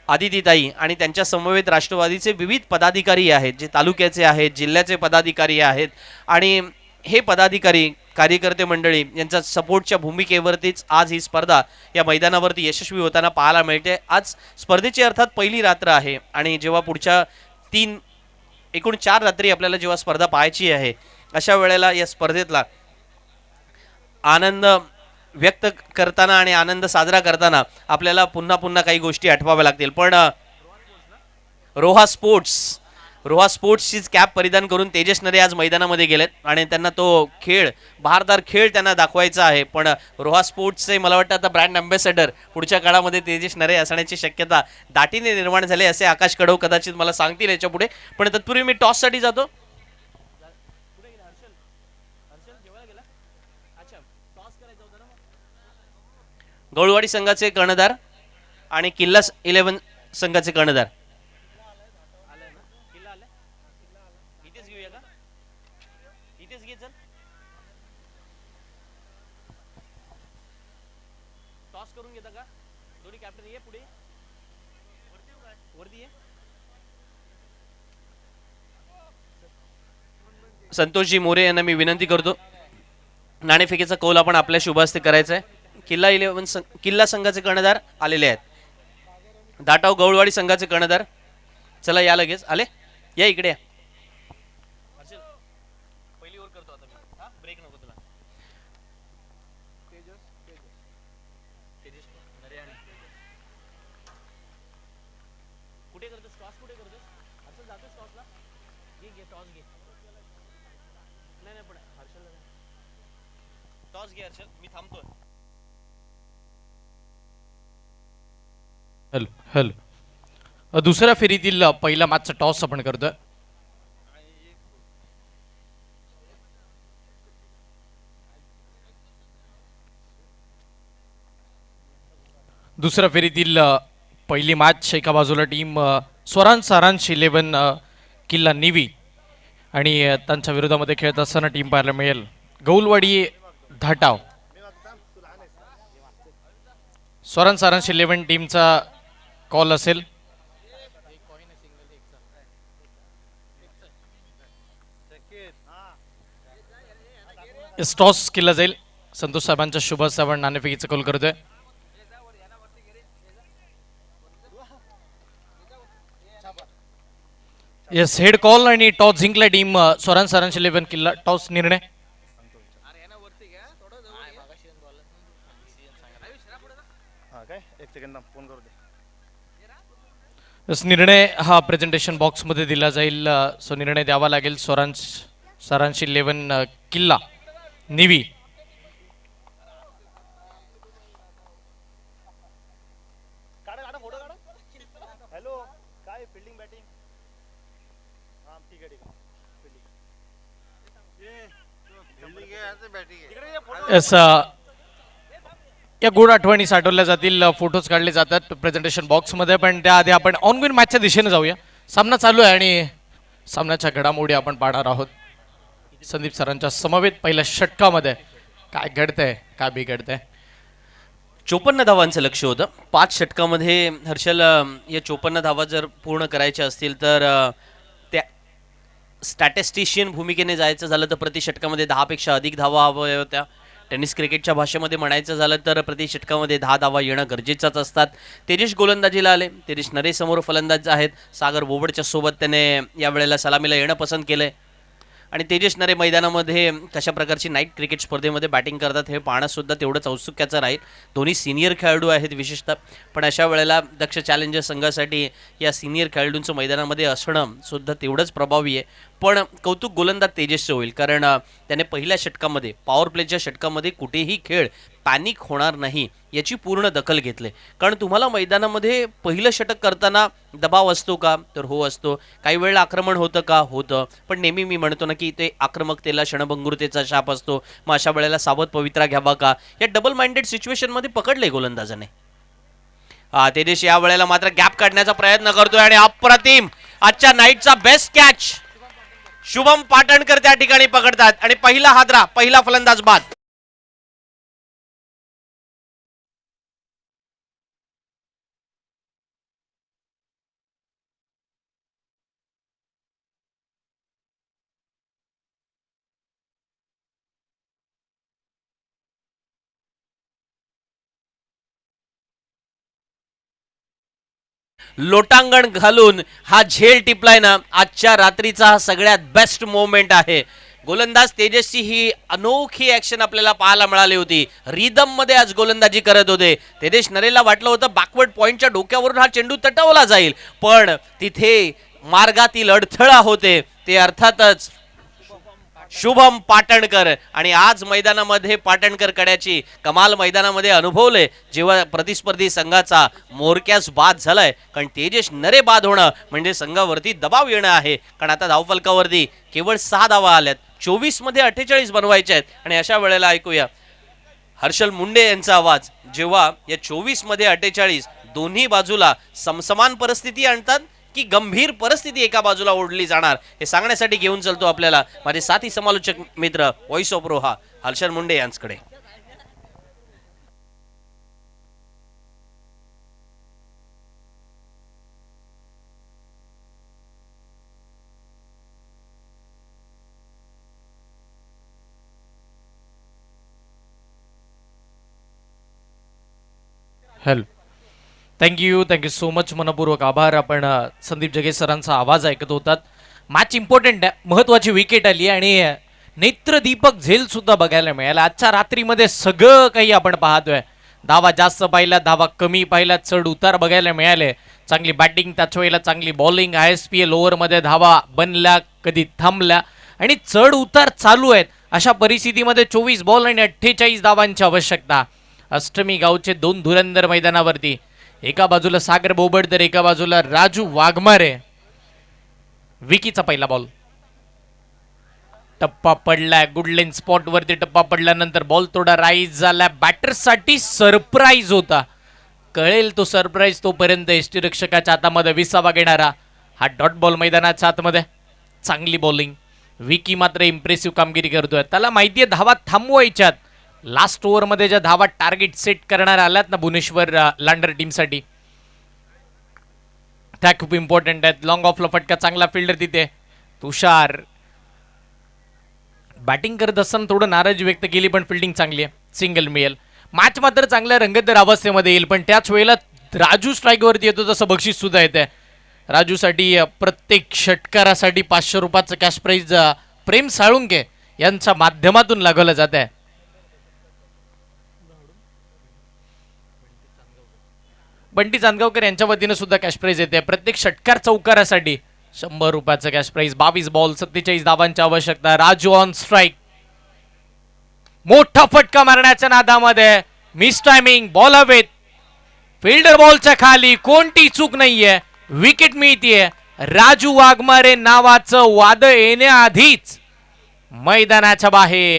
आदितीताई आणि त्यांच्या समवेत राष्ट्रवादीचे विविध पदाधिकारी आहेत, जे तालुक्याचे आहेत, जिल्ह्याचे पदाधिकारी आहेत, आणि हे पदाधिकारी कार्यकर्ते मंडळी यांच्या सपोर्टच्या भूमिकेवरतीच आज ही स्पर्धा या मैदानावरती यशस्वी होताना पाहायला मिळते. आज स्पर्धेची अर्थात पहिली रात्र आहे आणि जेव्हा पुढच्या एकूण 4 रात्री आपल्याला जेव्हा स्पर्धा पाहायची आहे, अशा वेळेला या स्पर्धेतला आनंद व्यक्त करताना आणि आनंद साजरा करताना आपल्याला पुन्हा पुन्हा काही गोष्टी आठवाव्या लागतील. पण रोहा स्पोर्ट्सचीच कॅप परिधान करून तेजस नरे आज मैदानामध्ये गेलेत आणि त्यांना तो खेळ, बहारदार खेळ त्यांना दाखवायचा आहे. पण रोहा स्पोर्ट्सचे मला वाटतं आता ब्रँड अँबॅसेडर पुढच्या काळामध्ये तेजस नरे असण्याची शक्यता दाटीने निर्माण झाली असे आकाश कडव कदाचित मला सांगतील याच्या पुढे. पण तत्पूर्वी मी टॉससाठी जातो. गवळवाडी संघाचे कर्णधार आणि किल्ला 11 संघाचे कर्णधार. इथेच घेऊया का? इथेच घे चल. टॉस करून घेता का दोन्ही कॅप्टन? ये पुढे वरती ये. संतोषजी मोरे यांना मी विनंती करतो, नाणेफेकीचा कौल आपण आपल्या शुभ हस्ते करायचा आहे. किल्ला संघाचे कर्णधार आलेले आहेत. दाटाव गवळवाडी संघाचे कर्णधार, चला या लगेच. आले, या इकडे या. पहिली ओव्हर करतो आता मी. हा ब्रेक नको तुला. कुठे करतोस टॉस? कुठे करतोस? असं जातोस टॉसला? घे टॉस घे. नाही पण हर्षल टॉस घे. हर्षल मी थांबतोय. हॅलो हॅलो, दुसऱ्या फेरीतील पहिला मॅचचा टॉस आपण करतोय. दुसऱ्या फेरीतील पहिली मॅच, एका बाजूला टीम सारांश 11 किल्ला निवी आणि त्यांच्या विरोधामध्ये खेळत असताना टीम पाहायला मिळेल गौलवाडी धाटाव. सारांश 11 टीमचा कॉल असेल. टॉस केला जाईल. संतोष साहेबांच्या शुभ हस्ते आपण नाणेफेकीचा कॉल करतोय. येस, हेड कॉल आणि टॉस जिंकला टीम सारांश 11 किल्ला. टॉस निर्णय निर्णय हा प्रेझेंटेशन बॉक्स मध्ये दिला जाईल. सो निर्णय द्यावा लागेल सारांश 11 किल्ला निवी. या गुड आठवणी साठवल्या जातील, फोटोज काढले जातात प्रेझेंटेशन बॉक्समध्ये. पण त्याआधी आपण ऑनगोइंग मॅचच्या दिशेने जाऊया. सामना चालू आहे आणि सामन्याच्या घडामोडी आपण पाहणार आहोत. संदीप सरांच्या समवेत पहिल्या षटकामध्ये काय घडतंय, काय बिघडतंय. 54 धावांचं लक्ष होतं 5 षटकामध्ये. हर्षल, या 54 धावा जर पूर्ण करायच्या असतील तर त्या स्टॅटिस्टिशियन भूमिकेने जायचं झालं तर प्रति षटकामध्ये 10 पेक्षा अधिक धावा हव्या होत्या. टेनिस क्रिकेटच्या भाषेमध्ये म्हणायचं झालं तर प्रति षटकामध्ये 10 धावा येणं गरजेचंच असतात. तेजेश गोलंदाजीला आले. तेजेश नरे समोर फलंदाज आहेत. सागर बोबडच्या सोबत त्याने यावेळेला सलामीला येणं पसंत केलंय. आणि तेजेश नरे मैदानामध्ये कशा प्रकारची नाईट क्रिकेट स्पर्धेमध्ये बॅटिंग करतात हे पाहणं सुद्धा तेवढंच औत्सुक्याचं राहील. दोन्ही सिनियर खेळाडू आहेत विशेषतः, पण अशा वेळेला दक्ष चॅलेंजर संघासाठी या सिनियर खेळाडूंचं मैदानामध्ये असणं सुद्धा तेवढंच प्रभावी आहे. पण कौतुक गोलंदाज तेजसचं होईल, कारण त्याने पहिल्या षटकामध्ये, पॉवर प्लेच्या षटकामध्ये कुठेही खेळ पॅनिक होणार नाही याची पूर्ण दखल घेतली. कारण तुम्हाला मैदानामध्ये पहिलं षटक करताना दबाव असतो का? तर हो असतो. काही वेळेला आक्रमण होतं का? होतं. पण नेहमी मी म्हणतो ना की ते आक्रमकतेला क्षणभंगुरतेचा शाप असतो. मग अशा वेळेला सावध पवित्रा घ्यावा का? या डबल माइंडेड सिच्युएशनमध्ये पकडले गोलंदाजाने. तेजेश या वेळेला मात्र गॅप काढण्याचा प्रयत्न करतोय आणि अप्रतिम आजच्या नाईटचा बेस्ट कॅच शुभम पाटणकर त्या ठिकाणी पकडतात आणि पहिला हादरा, पहिला फलंदाज बाद. लोटांगण घालून हा झेल टिपलाय ना, आजच्या रात्रीचा हा सगळ्यात बेस्ट मोमेंट आहे. गोलंदाज तेजसची ही अनोखी ऍक्शन आपल्याला पाहायला मिळाली होती. रिदम मध्ये आज गोलंदाजी करत होते. तेजस नरेला वाटलं होतं बॅकवर्ड पॉइंटच्या डोक्यावरून हा चेंडू तटवला जाईल, पण तिथे मार्गातील अडथळा होते ते अर्थातच शुभम पाटणकर. आणि आज मैदानामध्ये पाटणकर कड्याची कमाल मैदानामध्ये अनुभवले, जेव्हा प्रतिस्पर्धी संघाचा मोरक्यास बाद झालाय. कारण तेजस नरे बाद होणं म्हणजे संघावरती दबाव येणं आहे. कारण आता धावफलकावरती केवळ 6 धावा आल्यात, 24 मध्ये 48 बनवायचे आहेत. आणि अशा वेळेला ऐकूया हर्षल मुंडे यांचा आवाज, जेव्हा या 24 मध्ये 48 दोन्ही बाजूला समसमान परिस्थिती आणतात की गंभीर परिस्थिती एका बाजूला ओढली जाणार हे सांगण्यासाठी घेऊन चलतो आपल्याला माझे साथी समालोचक मित्र व्हॉइस ऑफ रोहा हर्षद मुंडे यांच्याकडे. Hello, thank you so much. मनपूर्वक आभार. आपण संदीप जगे सरांचा आवाज ऐकत होतात. मॅच इम्पॉर्टंट आहे, महत्वाची विकेट आली आणि नेत्रदीपक झेल सुद्धा बघायला मिळाला. आजच्या रात्रीमध्ये सगळं काही आपण पाहतोय. धावा जास्त पाहिला, धावा कमी पाहिला, चढ उतार बघायला मिळाले. चांगली बॅटिंग, त्याच वेळेला चांगली बॉलिंग. ISPL ओव्हरमध्ये धावा बनल्या, कधी थांबल्या आणि चढ उतार चालू आहेत. अशा परिस्थितीमध्ये 24 बॉल आणि 48 धावांची आवश्यकता. अष्टमी गावचे 2 धुरंधर मैदानावरती. एका बाजूला सागर बोबड तर एका बाजूला राजू वाघमारे. विकीचा पहिला बॉल टप्पा पडलाय. गुडलेन स्पॉट वरती टप्पा पडल्यानंतर बॉल थोडा राईज झाला. बॅटर्ससाठी सरप्राईज होता. कळेल तो सरप्राईज तोपर्यंत यष्टीरक्षकाच्या हातामध्ये 20वा घेणारा हा डॉट बॉल मैदानाच्या आतमध्ये. चांगली बॉलिंग. विकी मात्र इम्प्रेसिव्ह कामगिरी करतोय. त्याला माहितीये धावा थांबवायच्यात. लास्ट ओव्हरमध्ये ज्या धावा टार्गेट सेट करणार आल्यात ना भुवनेश्वर लांडर टीमसाठी, त्या खूप इम्पॉर्टंट आहेत. लॉंग ऑफला फटका, चांगला फिल्डर तिथे. तुषार बॅटिंग करत असताना थोडं नाराजी व्यक्त केली, पण फिल्डिंग चांगली आहे. सिंगल मिळेल. मॅच मात्र चांगल्या रंगतदार अवस्थेमध्ये येईल, पण त्याच वेळेला राजू स्ट्राईकवरती येतो तसं बक्षीस सुद्धा येते. राजूसाठी प्रत्येक षटकारासाठी 500 रुपयाचं कॅश प्राईज प्रेम साळुंके यांच्या माध्यमातून लागवलं जात आहे. बंटी चांदगावकर यांच्या वतीने सुद्धा कॅश प्राईज येते. प्रत्येक षटकार चौकारासाठी 100 रुपयाचं कॅश प्राईज. 22 बॉल 47 धावांची आवश्यकता. Raju on strike. मोठा फटका मारण्याच्या नादामध्ये मिस टायमिंग. बॉल हवेत. फिल्डर बॉलच्या खाली. कोणती चूक नाहीये. विकेट मिळतीये. राजू वाघमारे नावाचं वाद येण्याआधीच मैदानाच्या बाहेर.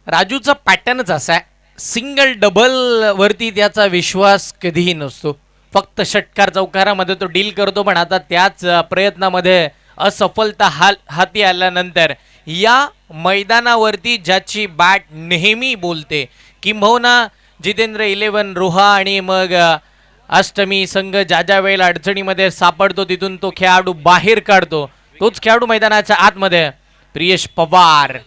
राजूचा पॅटर्नच असा आहे. सिंगल डबल वरती त्याचा विश्वास कधीही नसतो. फक्त षटकार चौकारामध्ये तो डील करतो, पण आता त्याच प्रयत्नामध्ये असफलता हाती आल्यानंतर या मैदानावरती ज्याची बॅट नेहमी बोलते, किंबहुना जितेंद्र 11 रोहा आणि मग अष्टमी संघ ज्या ज्या वेळेला अडचणीमध्ये सापडतो तिथून तो खेळाडू बाहेर काढतो, तोच खेळाडू मैदानाच्या आतमध्ये प्रियेश पवार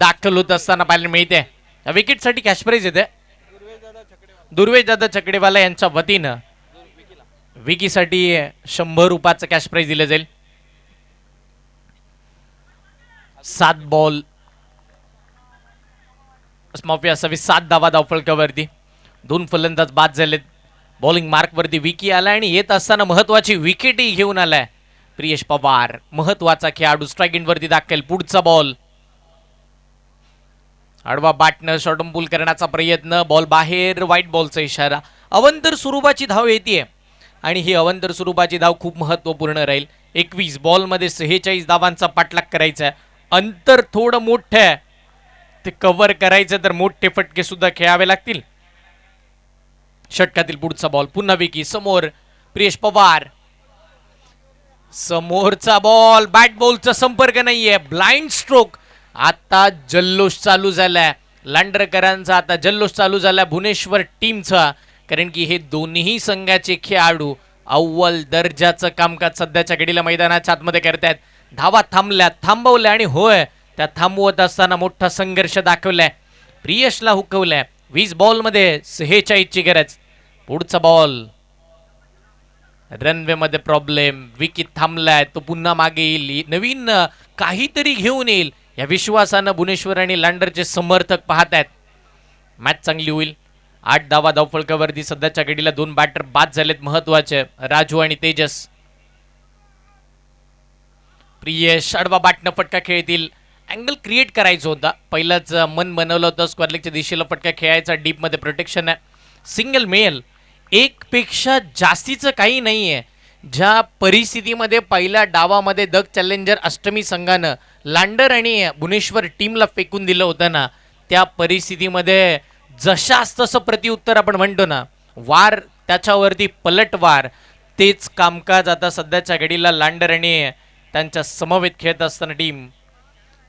दाखल होत असताना पाहायला मिळते. विकेटसाठी कॅश प्राईज येते. दुर्वेश दादा चकडेवाला यांच्या वतीनं विकीसाठी 100 रुपयाचं कॅश प्राईज दिलं जाईल. 7 बॉल माफी असावी 7 धावा धावफलकावरती. 2 फलंदाज बाद झालेत. बॉलिंग मार्क वरती विकी आला आणि येत असताना महत्वाची विकेटही घेऊन आलाय प्रियेश पवार. महत्वाचा खेळाडू स्ट्राईक इन वरती दाखल. पुढचा बॉल आडवा बाटनं शॉर्टम पुल करण्याचा प्रयत्न. बॉल बाहेर. व्हाईट बॉलचा इशारा. अवंतर स्वरूपाची धाव येते आणि ही अवंतर स्वरूपाची धाव खूप महत्वपूर्ण राहील. 21 बॉलमध्ये 46 धावांचा पाठलाग करायचा आहे. अंतर थोडं मोठं आहे, ते कव्हर करायचं तर मोठे फटके सुद्धा खेळावे लागतील. षटकातील पुढचा बॉल. पुन्हा विकी समोर. प्रियेश पवार समोरचा बॉल. बॅट बॉलचा संपर्क नाहीये. Blind stroke. आता जल्लोष चालू झालाय लांडरकरांचा. आता जल्लोष चालू झालाय भुवनेश्वर टीमचा, कारण की हे दोन्ही संघाचे खेळाडू अव्वल दर्जाचं कामकाज सध्याच्या घडीला मैदानाच्या आतमध्ये करतायत. धावा थांबल्या, थांबवल्या आणि होय त्या थांबवत असताना मोठा संघर्ष दाखवलाय. प्रियशला हुकवलाय. 20 बॉलमध्ये 46 ची गरज. पुढचा बॉल. रनवे मध्ये प्रॉब्लेम. विकेट थांबलाय. तो पुन्हा मागे येईल. नवीन काहीतरी घेऊन येईल या विश्वासानं भुवनेश्वर आणि लांडरचे समर्थक पाहत आहेत. मॅच चांगली होईल. 8 धावा धावफलकावरती सध्याच्या घडीला 2 बॅटर बाद झालेत महत्वाचे, राजू आणि तेजस. प्रियेश आडवा बॅटनं फटका खेळतील. अँगल क्रिएट करायचा होता, पहिलाच मन बनवलं होतं स्क्वेअरलेगच्या दिशेला फटका खेळायचा, डीपमध्ये प्रोटेक्शन आहे. सिंगल मेल, एक पेक्षा जास्तीचं काही नाही आहे. ज्या परिस्थितीमध्ये पहिल्या डावामध्ये दग चॅलेंजर अष्टमी संघानं लांडर आणि भुवनेश्वर टीमला फेकून दिलं होतं ना, त्या परिस्थितीमध्ये जशाच तसं प्रत्युत्तर आपण म्हणतो ना, वार त्याच्यावरती पलटवार, तेच कामकाज आता सध्याच्या घडीला लांडर आणि त्यांच्या समवेत खेळत असताना टीम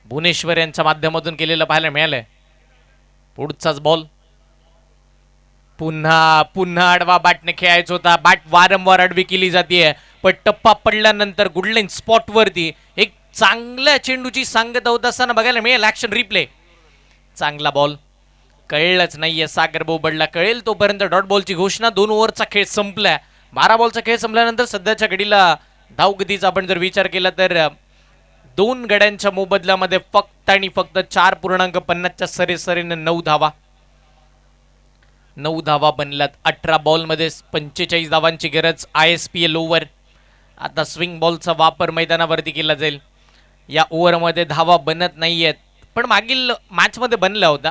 भुवनेश्वर यांच्या माध्यमातून केलेलं पाहायला मिळालंय. पुढचाच बॉल, पुन्हा पुन्हा आडवा बॅटने खेळायचा होता. बॅट वारंवार आडवी केली जाते, पण टप्पा पडल्यानंतर गुडलाईन स्पॉटवरती एक चांगल्या चेंडूची सांगता होत असताना बघायला मिळेल. ऍक्शन रिप्ले, चांगला बॉल, कळलंच नाहीये सागर बोबडला. कळेल तोपर्यंत डॉट बॉलची घोषणा. 2 ओव्हरचा खेळ संपलाय. 12 बॉलचा खेळ संपल्यानंतर सध्याच्या घडीला धावगतीचा आपण जर विचार केला तर 2 गड्यांच्या मोबदल्यामध्ये फक्त आणि फक्त 4.50च्या सरेसरीने 9 धावा. 9 धावा बनल्यात. 18 बॉलमध्ये 45 धावांची गरज. ISPL over. आता स्विंग बॉलचा वापर मैदानावरती केला जाईल. या ओव्हरमध्ये धावा बनत नाहीयेत, पण मागील मॅचमध्ये बनला होता.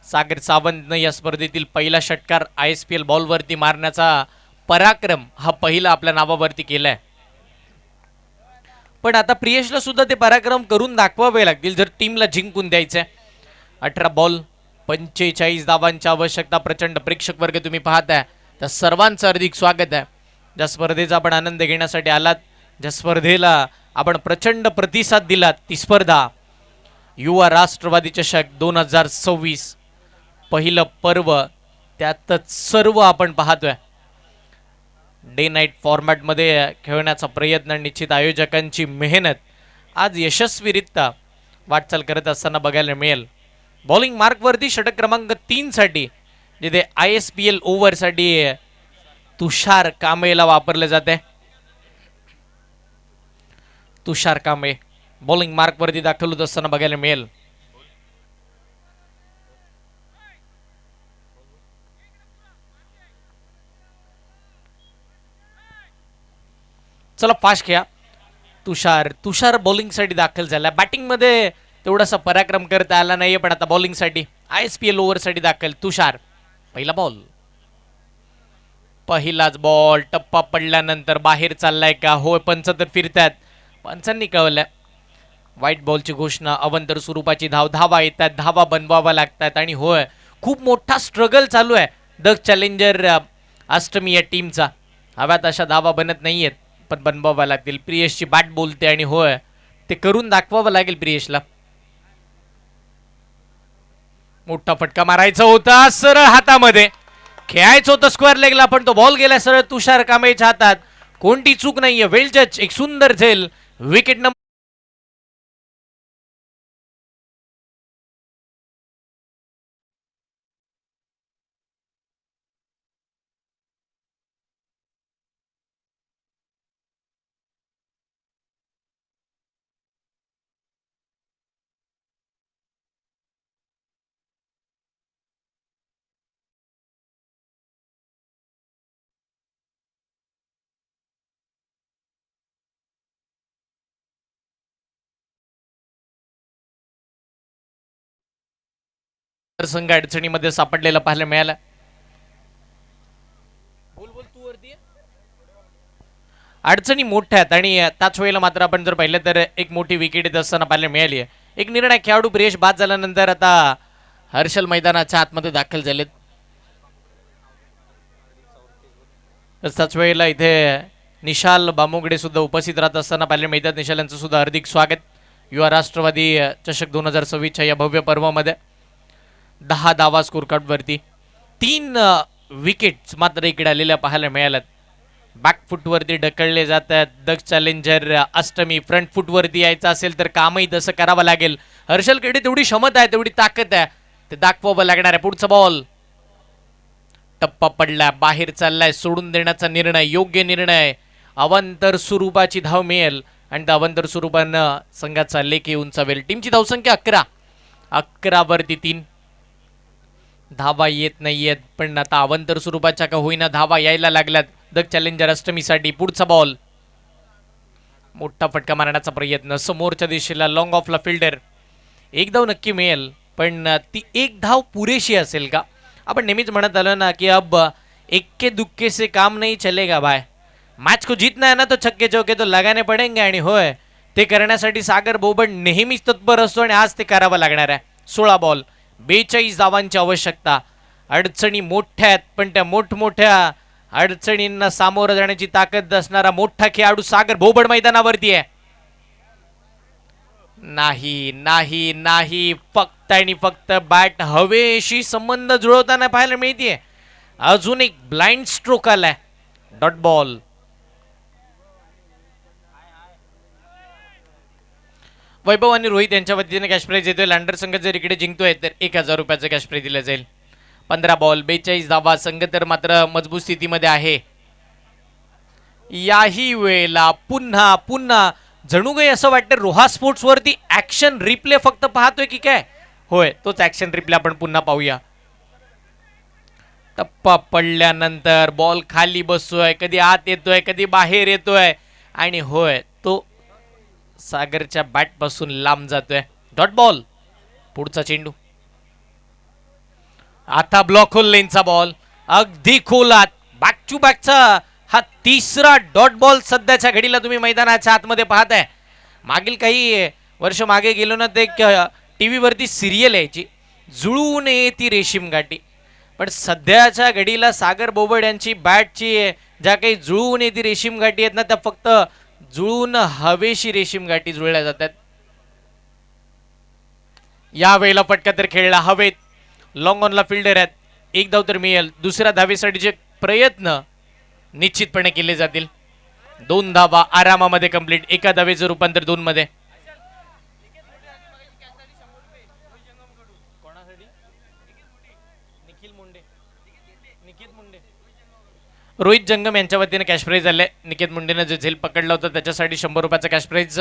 सागर सावंतनं या स्पर्धेतील पहिला षटकार ISPL बॉलवरती मारण्याचा पराक्रम हा पहिला आपल्या नावावरती केलाय. पण आता प्रियेशला सुद्धा ते पराक्रम करून दाखवावे लागतील जर टीमला जिंकून द्यायचंय. 18 बॉल 45 धावांची आवश्यकता. प्रचंड प्रेक्षक वर्ग तुम्ही पाहताय, त्या सर्वांचं हार्दिक स्वागत आहे. ज्या स्पर्धेचा आपण आनंद घेण्यासाठी आलात, ज्या स्पर्धेला आपण प्रचंड प्रतिसाद दिलात, ती स्पर्धा युवा राष्ट्रवादी चषक 2026 पहिलं पर्व, त्यातच सर्व आपण पाहतोय. डे नाईट फॉर्मॅटमध्ये खेळण्याचा प्रयत्न, निश्चित आयोजकांची मेहनत आज यशस्वीरित्या वाटचाल करत असताना बघायला मिळेल. बॉलिंग मार्कवरती षटक क्रमांक 3 साठी जिथे ISPL ओव्हरसाठी तुषार कांबळेला वापरले जाते. तुषार कांबळे बॉलिंग मार्कवरती दाखल होत असताना बघायला मिळेल. चला फास्ट खेळा. तुषार बॉलिंगसाठी दाखल झाला. बॅटिंगमध्ये तेवढासा पराक्रम करता आला नाहीये, पण आता बॉलिंगसाठी ISPL ओव्हरसाठी दाखल तुषार. पहिला बॉल, पहिलाच बॉल. टप्पा पडल्यानंतर बाहेर चाललाय का? होय, पंच तर फिरतात. पंचांनी कळवलंय व्हाईट बॉलची घोषणा. अवंतर स्वरूपाची धावा येतात, धावा बनवावा लागतात. आणि होय, खूप मोठा स्ट्रगल चालू आहे द चॅलेंजर अष्टमी या टीमचा. हव्यात अशा धावा बनत नाहीयेत, पण बनवावा लागतील. प्रियेशची बॅट बोलते आणि होय, ते करून दाखवावं लागेल प्रियेशला. मोठा फटका मारायचा होता, सरळ हातामध्ये खेळायचं होतं स्क्वेअर लेगला, पण तो बॉल गेला सरळ तुषार कांबळेच्या हातात. कोणती चूक नाहीये. वेल जज, एक सुंदर झेल. विकेट नंबर संघ अडचणीमध्ये सापडलेला पाहायला मिळाला. अडचणी मोठ्या आहेत आणि त्याच वेळेला मात्र आपण जर पाहिलं तर एक मोठी विकेट येत असताना पाहायला मिळाली आहे. एक निर्णय खेळाडू प्रियेश बाद झाल्यानंतर आता हर्षल मैदानाच्या आतमध्ये दाखल झालेत. त्याच वेळेला इथे निशाल बामुगडे सुद्धा उपस्थित राहत असताना पाहायला मिळतात. निशाल यांचं सुद्धा हार्दिक स्वागत युवा राष्ट्रवादी चषक 2026च्या या भव्य पर्वामध्ये. 10 धावा स्कोर कार्डवरती. 3 विकेट्स मात्र इकडे आलेल्या पाहायला मिळाल्यात. बॅकफुटवरती ढकलले जातात. दक्ष चॅलेंजर अष्टमी फ्रंट फुटवरती यायचं असेल तर कामही तसं करावं लागेल. हर्षलकडे तेवढी क्षमता आहे, तेवढी ताकद आहे, ते दाखवावं लागणार आहे. पुढचा बॉल, टप्पा पडला, बाहेर चाललाय. सोडून देण्याचा निर्णय योग्य निर्णय. अवंतर स्वरूपाची धाव मिळेल आणि त्या अवंतर स्वरूपानं संघाचा लेखी उंचावेल. टीमची धावसंख्या 11 वरती 3. धावा येत नाहीयेत, पण आता अवंतर स्वरूपाच्या का होईना धावा यायला लागल्यात द चॅलेंजर अष्टमीसाठी. पुढचा बॉल, मोठा फटका मारण्याचा प्रयत्न समोरच्या दिशेला, लॉंग ऑफला फिल्डर. एक धाव नक्की मिळेल, पण ती एक धाव पुरेशी असेल का? आपण नेहमीच म्हणत आलो ना की अब एक्के दुक्के से काम नहीं चलेगा भाई, मैच को जीतना है ना तो छक्के चौके तो लगाने पडेंगे. आणि होय, ते करण्यासाठी सागर बोबड नेहमीच तत्पर असतो आणि आज ते करावं लागणार आहे. 16 बॉल 42 धावांची आवश्यकता. अडचणी मोठ्या आहेत, पण त्या मोठमोठ्या अडचणींना सामोरं जाण्याची ताकद असणारा मोठा खेळाडू सागर बोबड मैदानावरती आहे. नाही नाही नाही, फक्त आणि फक्त बॅट हवेशी संबंध जुळवताना पाहायला मिळतीये. अजून एक ब्लाइंड स्ट्रोक आलाय. Dot ball. वैभव आणि रोहित यांच्या वतीने कॅश प्राइज येतोय. लँडर संघ जर इकडे जिंकतोय तर 1000 रुपयाचं कॅश प्राइज दिलं जाईल. 15 बॉल 42 धावा. संघ तर मात्र मजबूत स्थितीमध्ये आहे. याही वेळेला पुन्हा पुन्हा जणू काही असं वाटतं रोहा स्पोर्ट्स वरती ऍक्शन रिप्ले फक्त पाहतोय की काय. होय, तोच ऍक्शन रिप्ले आपण पुन्हा पाहूया. टप्पा पडल्यानंतर बॉल खाली बसतोय, कधी आत येतोय, कधी बाहेर येतोय, आणि होय, तो सागरच्या बॅट पासून लांब जातोय. Dot ball. पुढचा चेंडू आता ब्लॉक होल लेनचा बॉल अगदी खोलात. बॅक टू बॅकचा हा तिसरा डॉट बॉल सध्याच्या घडीला तुम्ही मैदानाच्या आतमध्ये पाहताय. मागील काही वर्ष मागे गेलो ना, ते टीव्ही वरती सिरियल यायची, जुळून येती रेशीम गाठी. पण सध्याच्या घडीला सागर बोबड यांची बॅटची ज्या काही जुळून येती रेशीम गाठी आहेत ना, त्या फक्त जुळून हवेशी रेशीम गाठी जुळल्या जातात. या वेळेला फटका तर खेळला हवेत. लॉंग ऑनला फिल्डर आहेत. एक धाव तर मिळेल. दुसऱ्या धावेसाठीचे प्रयत्न निश्चितपणे केले जातील. 2 धावा आरामामध्ये कंप्लीट. एका धावेचं रूपांतर 2 मध्ये. रोहित जंगम यांच्या वतीने कॅश प्राइज आले. निकेत मुंडेनं जे झेल पकडलं होतं त्याच्यासाठी 100 रुपयाचा कॅश प्राइज.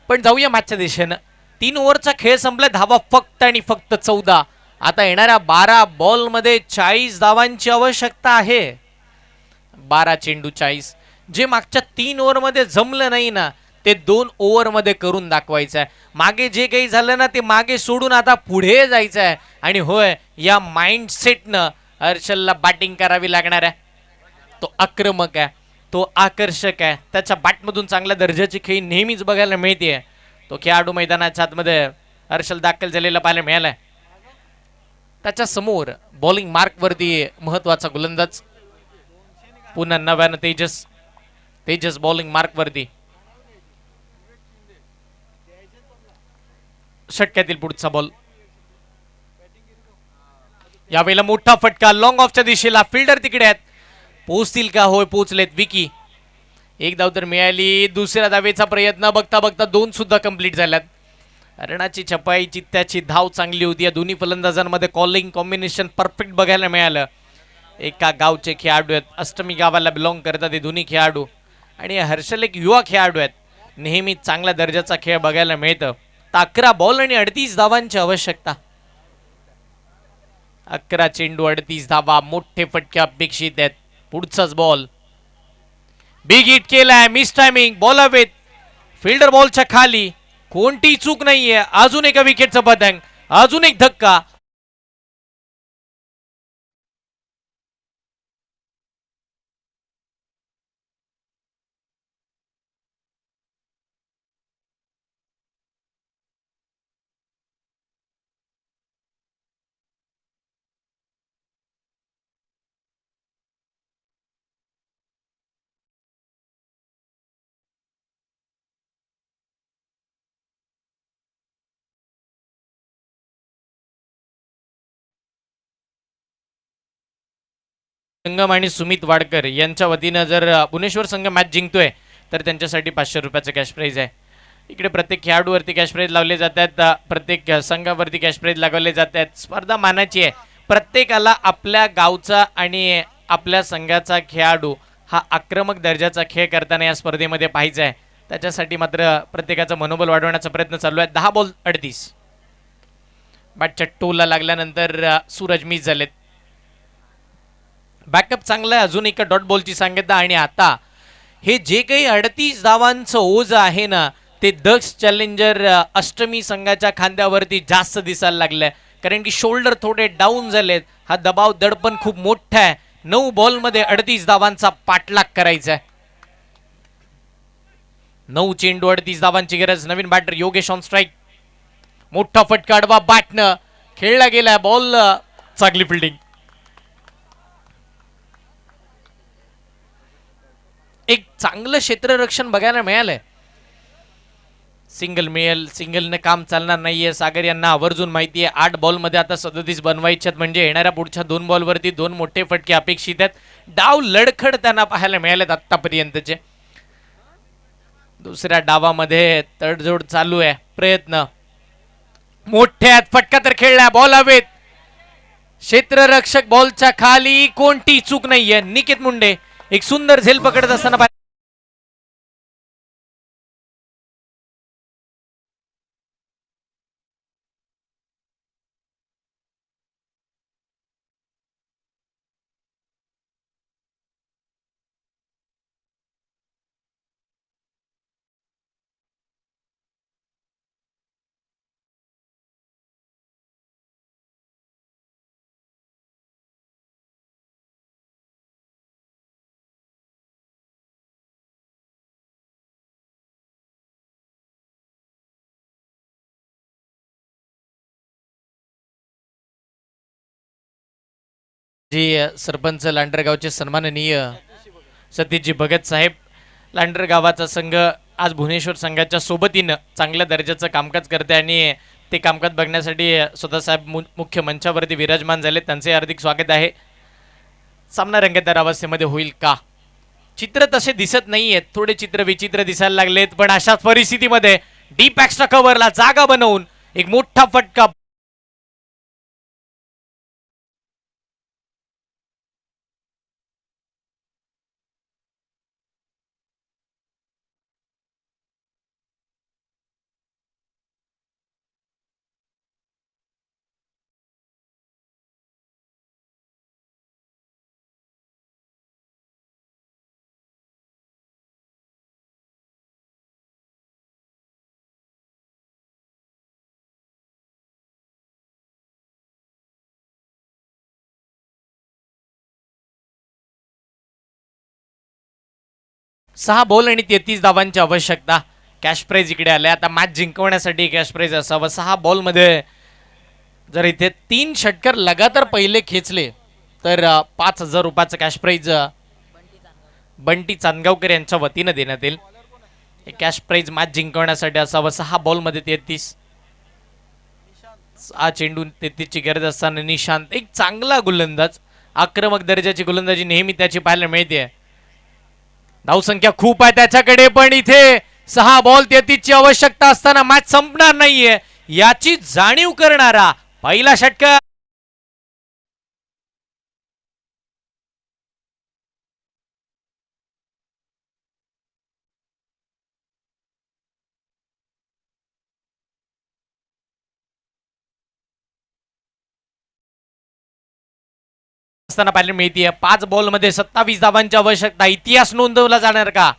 पण जाऊया मॅचच्या दिशेनं. 3 ओव्हरचा खेळ संपला. धावा फक्त आणि फक्त 14. आता येणाऱ्या 12 बॉलमध्ये 40 धावांची आवश्यकता आहे. 12 चेंडू 40. जे मागच्या 3 ओव्हरमध्ये जमलं नाही ना, ते 2 ओव्हरमध्ये करून दाखवायचं आहे. मागे जे काही झालं ना, ते मागे सोडून आता पुढे जायचं आहे. आणि होय, या माइंडसेटनं हर्षलला बॅटिंग करावी लागणार आहे. तो आक्रमक आहे, तो आकर्षक आहे. त्याच्या बॅटमधून चांगल्या दर्जाची खेळी नेहमीच बघायला मिळते. तो खेळाडू मैदानाच्या आतमध्ये हर्षल दाखल झालेला पाहायला मिळालाय. त्याच्या समोर बॉलिंग मार्कवरती महत्वाचा गोलंदाज पुन्हा नव्यानं तेजस बॉलिंग मार्कवरती. षटक्यातील पुढचा बॉल. यावेळेला मोठा फटका लॉंग ऑफच्या दिशेला. फिल्डर तिकडे आहेत. पोहोचतील का? होय, पोहोचलेत. विकी. एक धाव तर मिळाली. दुसऱ्या धावेचा प्रयत्न बघता बघता 2 सुद्धा कंप्लीट झाल्यात. रणाची छपाई, चित्त्याची धाव चांगली होती. या दोन्ही फलंदाजांमध्ये कॉलिंग कॉम्बिनेशन परफेक्ट बघायला मिळालं. एका गावचे खेळाडू आहेत. अष्टमी गावाला बिलॉंग करतात हे दोन्ही खेळाडू. आणि हर्षल एक युवा खेळाडू आहेत. नेहमी चांगल्या दर्जाचा खेळ बघायला मिळतं. 11 बॉल आणि 38 धावांची आवश्यकता. 11 चेंडू 38 धावा. मोठे फटके अपेक्षित आहेत. पुढचाच बॉल. बिग हिट केलाय. Miss timing. बॉल हवेत. फिल्डर बॉलच्या खाली. कोणती चूक नाहीये. अजून एका विकेटचा पतंग. अजून एक धक्का. संगम आणि सुमित वाडकर यांच्या वतीनं जर भुवनेश्वर संघ मॅच जिंकतोय तर त्यांच्यासाठी 500 रुपयाचं कॅश प्राइज आहे. इकडे प्रत्येक खेळाडूवरती कॅश प्राइज लावले जातात. प्रत्येक संघावरती कॅश प्राइज लागवले जातात. स्पर्धा मानाची आहे. प्रत्येकाला आपल्या गावचा आणि आपल्या संघाचा खेळाडू हा आक्रमक दर्जाचा खेळ करताना या स्पर्धेमध्ये पाहायचा आहे. त्याच्यासाठी मात्र प्रत्येकाचं मनोबल वाढवण्याचा प्रयत्न चालू आहे. 10 बॉल 38. बॅटच्या टोला लागल्यानंतर सूरज मिस झालेत. बॅकअप चांगला आहे, अजून एका डॉट बॉलची सांगितलं. आणि आता हे जे काही 38 धावांचं ओझ आहे ना, ते दक्ष चॅलेंजर अष्टमी संघाच्या खांद्यावरती जास्त दिसायला लागलंय, कारण की शोल्डर थोडे डाऊन झालेत. हा दबाव दडपण खूप मोठा आहे. 9 बॉलमध्ये 38 धावांचा पाठलाग करायचा आहे. 9 चेंडू 38 धावांची गरज. नवीन बॅटर योगेश ऑन स्ट्राईक. मोठा फटका अडवा बॅटनं खेळला गेलाय. बॉल चांगली फिल्डिंग. एक चांगलं क्षेत्ररक्षण बघायला मिळालंय. सिंगल मिळेल, सिंगलने काम चालणार नाहीये. सागर यांना आवर्जून माहिती आहे 8 बॉलमध्ये आता 37 बनवायच्यात, म्हणजे येणाऱ्या पुढच्या 2 बॉलवरती 2 मोठे फटके अपेक्षित आहेत. डाव लडखड त्यांना पाहायला मिळालेत आतापर्यंतचे. दुसऱ्या डावामध्ये तडजोड चालू आहे, प्रयत्न मोठे आहेत. फटका तर खेळलाय, बॉल हवेत. क्षेत्ररक्षक बॉलच्या खाली, कोणती चूक नाहीये. निकेत मुंडे एक सुंदर झेल पकडत असताना जी सरपंच लांडरगावचे सन्माननीय सतीशजी भगत साहेब, लांडरगावाचा संघ आज भुवनेश्वर संघाच्या सोबतीनं चांगल्या दर्जाचं कामकाज करते आणि ते कामकाज बघण्यासाठी स्वतः साहेब मुख्य मंचावरती विराजमान झाले. त्यांचे हार्दिक स्वागत आहे. सामना रंगतदार अवस्थेमध्ये होईल का? चित्र तसे दिसत नाहीयेत, थोडे चित्र विचित्र दिसायला लागलेत. पण अशाच परिस्थितीमध्ये डीप एक्स्ट्रा कव्हरला जागा बनवून एक मोठा फटका सहा बॉल आणि 33 धावांची आवश्यकता. कॅश प्राइज इकडे आले. आता मॅच जिंकवण्यासाठी कॅश प्राइज असावं. 6 बॉलमध्ये जर इथे 3 षटकर लगातार पहिले खेचले तर 5,000 रुपयाचं कॅश प्राइज बंटी चांदगावकर यांच्या वतीनं देण्यात येईल. हे कॅश प्राइज मॅच जिंकवण्यासाठी असावं. 6 बॉलमध्ये 33. 6 चेंडू 33 ची गरज असताना निशांत एक चांगला गोलंदाज, आक्रमक दर्जाची गोलंदाजी नेहमी त्याची पाहायला मिळते. धावसंख्या खूप आहे त्याच्याकडे, पण इथे 6 बॉल 33 ची आवश्यकता असताना मॅच संपणार नाहीये याची जाणीव करणारा पहिला षटकार. असताना पाहायला मिळते 5 बॉल मध्ये 27 धावांची आवश्यकता. इतिहास नोंदवला जाणार का?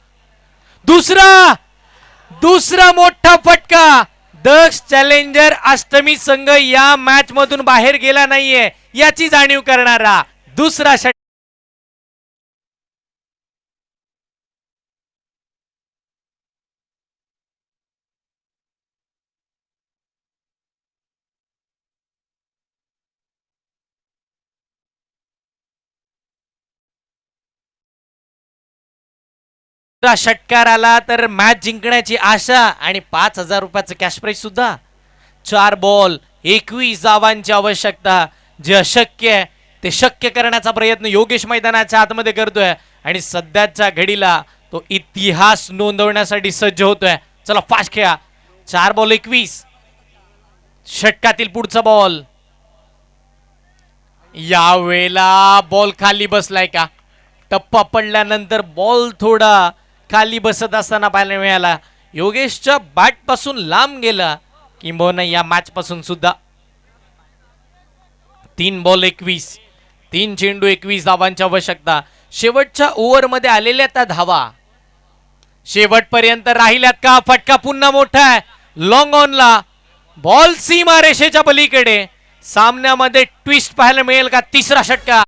दुसरा मोठा फटका. दक्ष चॅलेंजर अष्टमी संघ या मॅच मधून बाहेर गेला नाहीये याची जाणीव करणारा दुसरा षटकार. षटकार आला तर मॅच जिंकण्याची आशा आणि 5,000 रुपयाचं कॅश प्राइज सुद्धा. 4 बॉल 21 धावांची आवश्यकता. जे अशक्य आहे ते शक्य करण्याचा प्रयत्न योगेश मैदानाच्या आतमध्ये करतोय आणि सध्याच्या घडीला तो इतिहास नोंदवण्यासाठी सज्ज होतोय. चला फास्ट खेळा. 4 बॉल 21. षटकातील पुढचा बॉल. यावेळेला बॉल खाली बसलाय का? टप्पा पडल्यानंतर बॉल थोडा खाली बसत असताना पाहायला मिळाला. योगेशच्या बॅट पासून लांब गेला किंबहुना या मॅच पासून सुद्धा. 3 बॉल 21, 3 चेंडू 21 धावांची आवश्यकता. शेवटच्या ओव्हरमध्ये आलेल्या त्या धावा शेवटपर्यंत राहिल्यात का? फटका पुन्हा मोठा आहे लॉंग ऑनला. बॉल सीमा रेषेच्या पलीकडे. सामन्यामध्ये ट्विस्ट पाहायला मिळेल का? तिसरा षटका.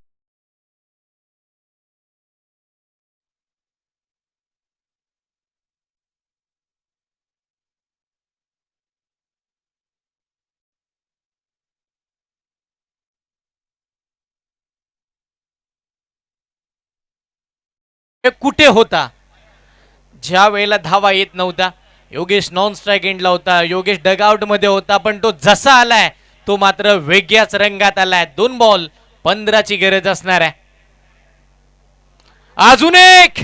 कुठे होता ज्या वेळेला धावा येत नव्हता? योगेश नॉन स्ट्राईक एंडला होता, योगेश डगआउट मध्ये होता, पण तो जसा आलाय तो मात्र वेगळ्याच रंगात आलाय. 2 बॉल 15ची गरज असणार आहे. अजून एक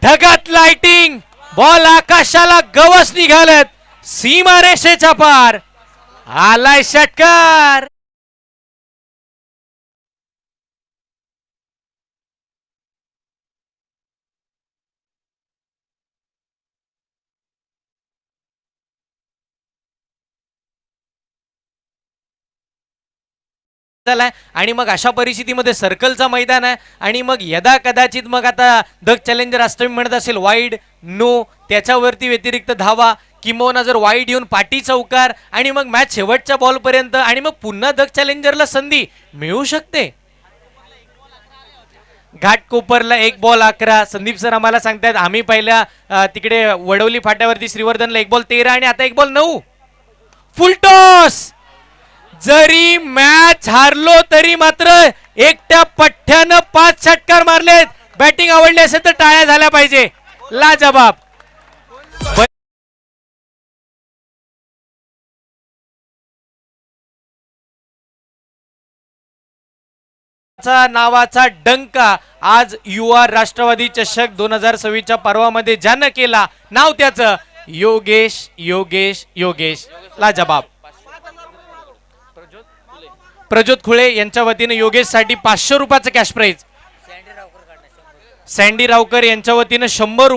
ढगात लाइटिंग. बॉल आकाशाला गवस निघालत. सीमा रेषेच्या पार आलाय षटकार. आणि मग अशा परिस्थितीमध्ये सर्कलचा मैदान आहे आणि मग यदा कदाचित मग आता द चॅलेंजर अष्टमी म्हणत असेल वाईड नो, त्याच्यावरती व्यतिरिक्त धावा किंवा जर वाईड येऊन पाठी चौकार आणि मग मॅच शेवटच्या बॉल पर्यंत आणि मग पुन्हा द चॅलेंजरला संधी मिळू शकते. घाटकोपरला 1 बॉल 11. संदीप सर आम्हाला सांगतायत आम्ही पहिल्या तिकडे वडवली फाट्यावरती श्रीवर्धनला 1 बॉल 13 आणि आता 1 बॉल 9. फुल टॉस. जरी मॅच हारलो तरी मात्र एकट्या पठ्ठ्यानं 5 षटकार मारलेत. बॅटिंग आवडली असेल तर टाळ्या झाल्या पाहिजे. लाजबाब. नावाचा डंका आज युवा राष्ट्रवादी चषक 2026च्या पर्वामध्ये ज्यानं केला नाव त्याचं योगेश योगेश योगेश. लाजबाब. प्रज्योत खुळे यांच्या वतीने योगेश साठी 500 रुपयाचं कॅश प्राइज. सँडी रावकर यांच्या वतीने 100 रुपये.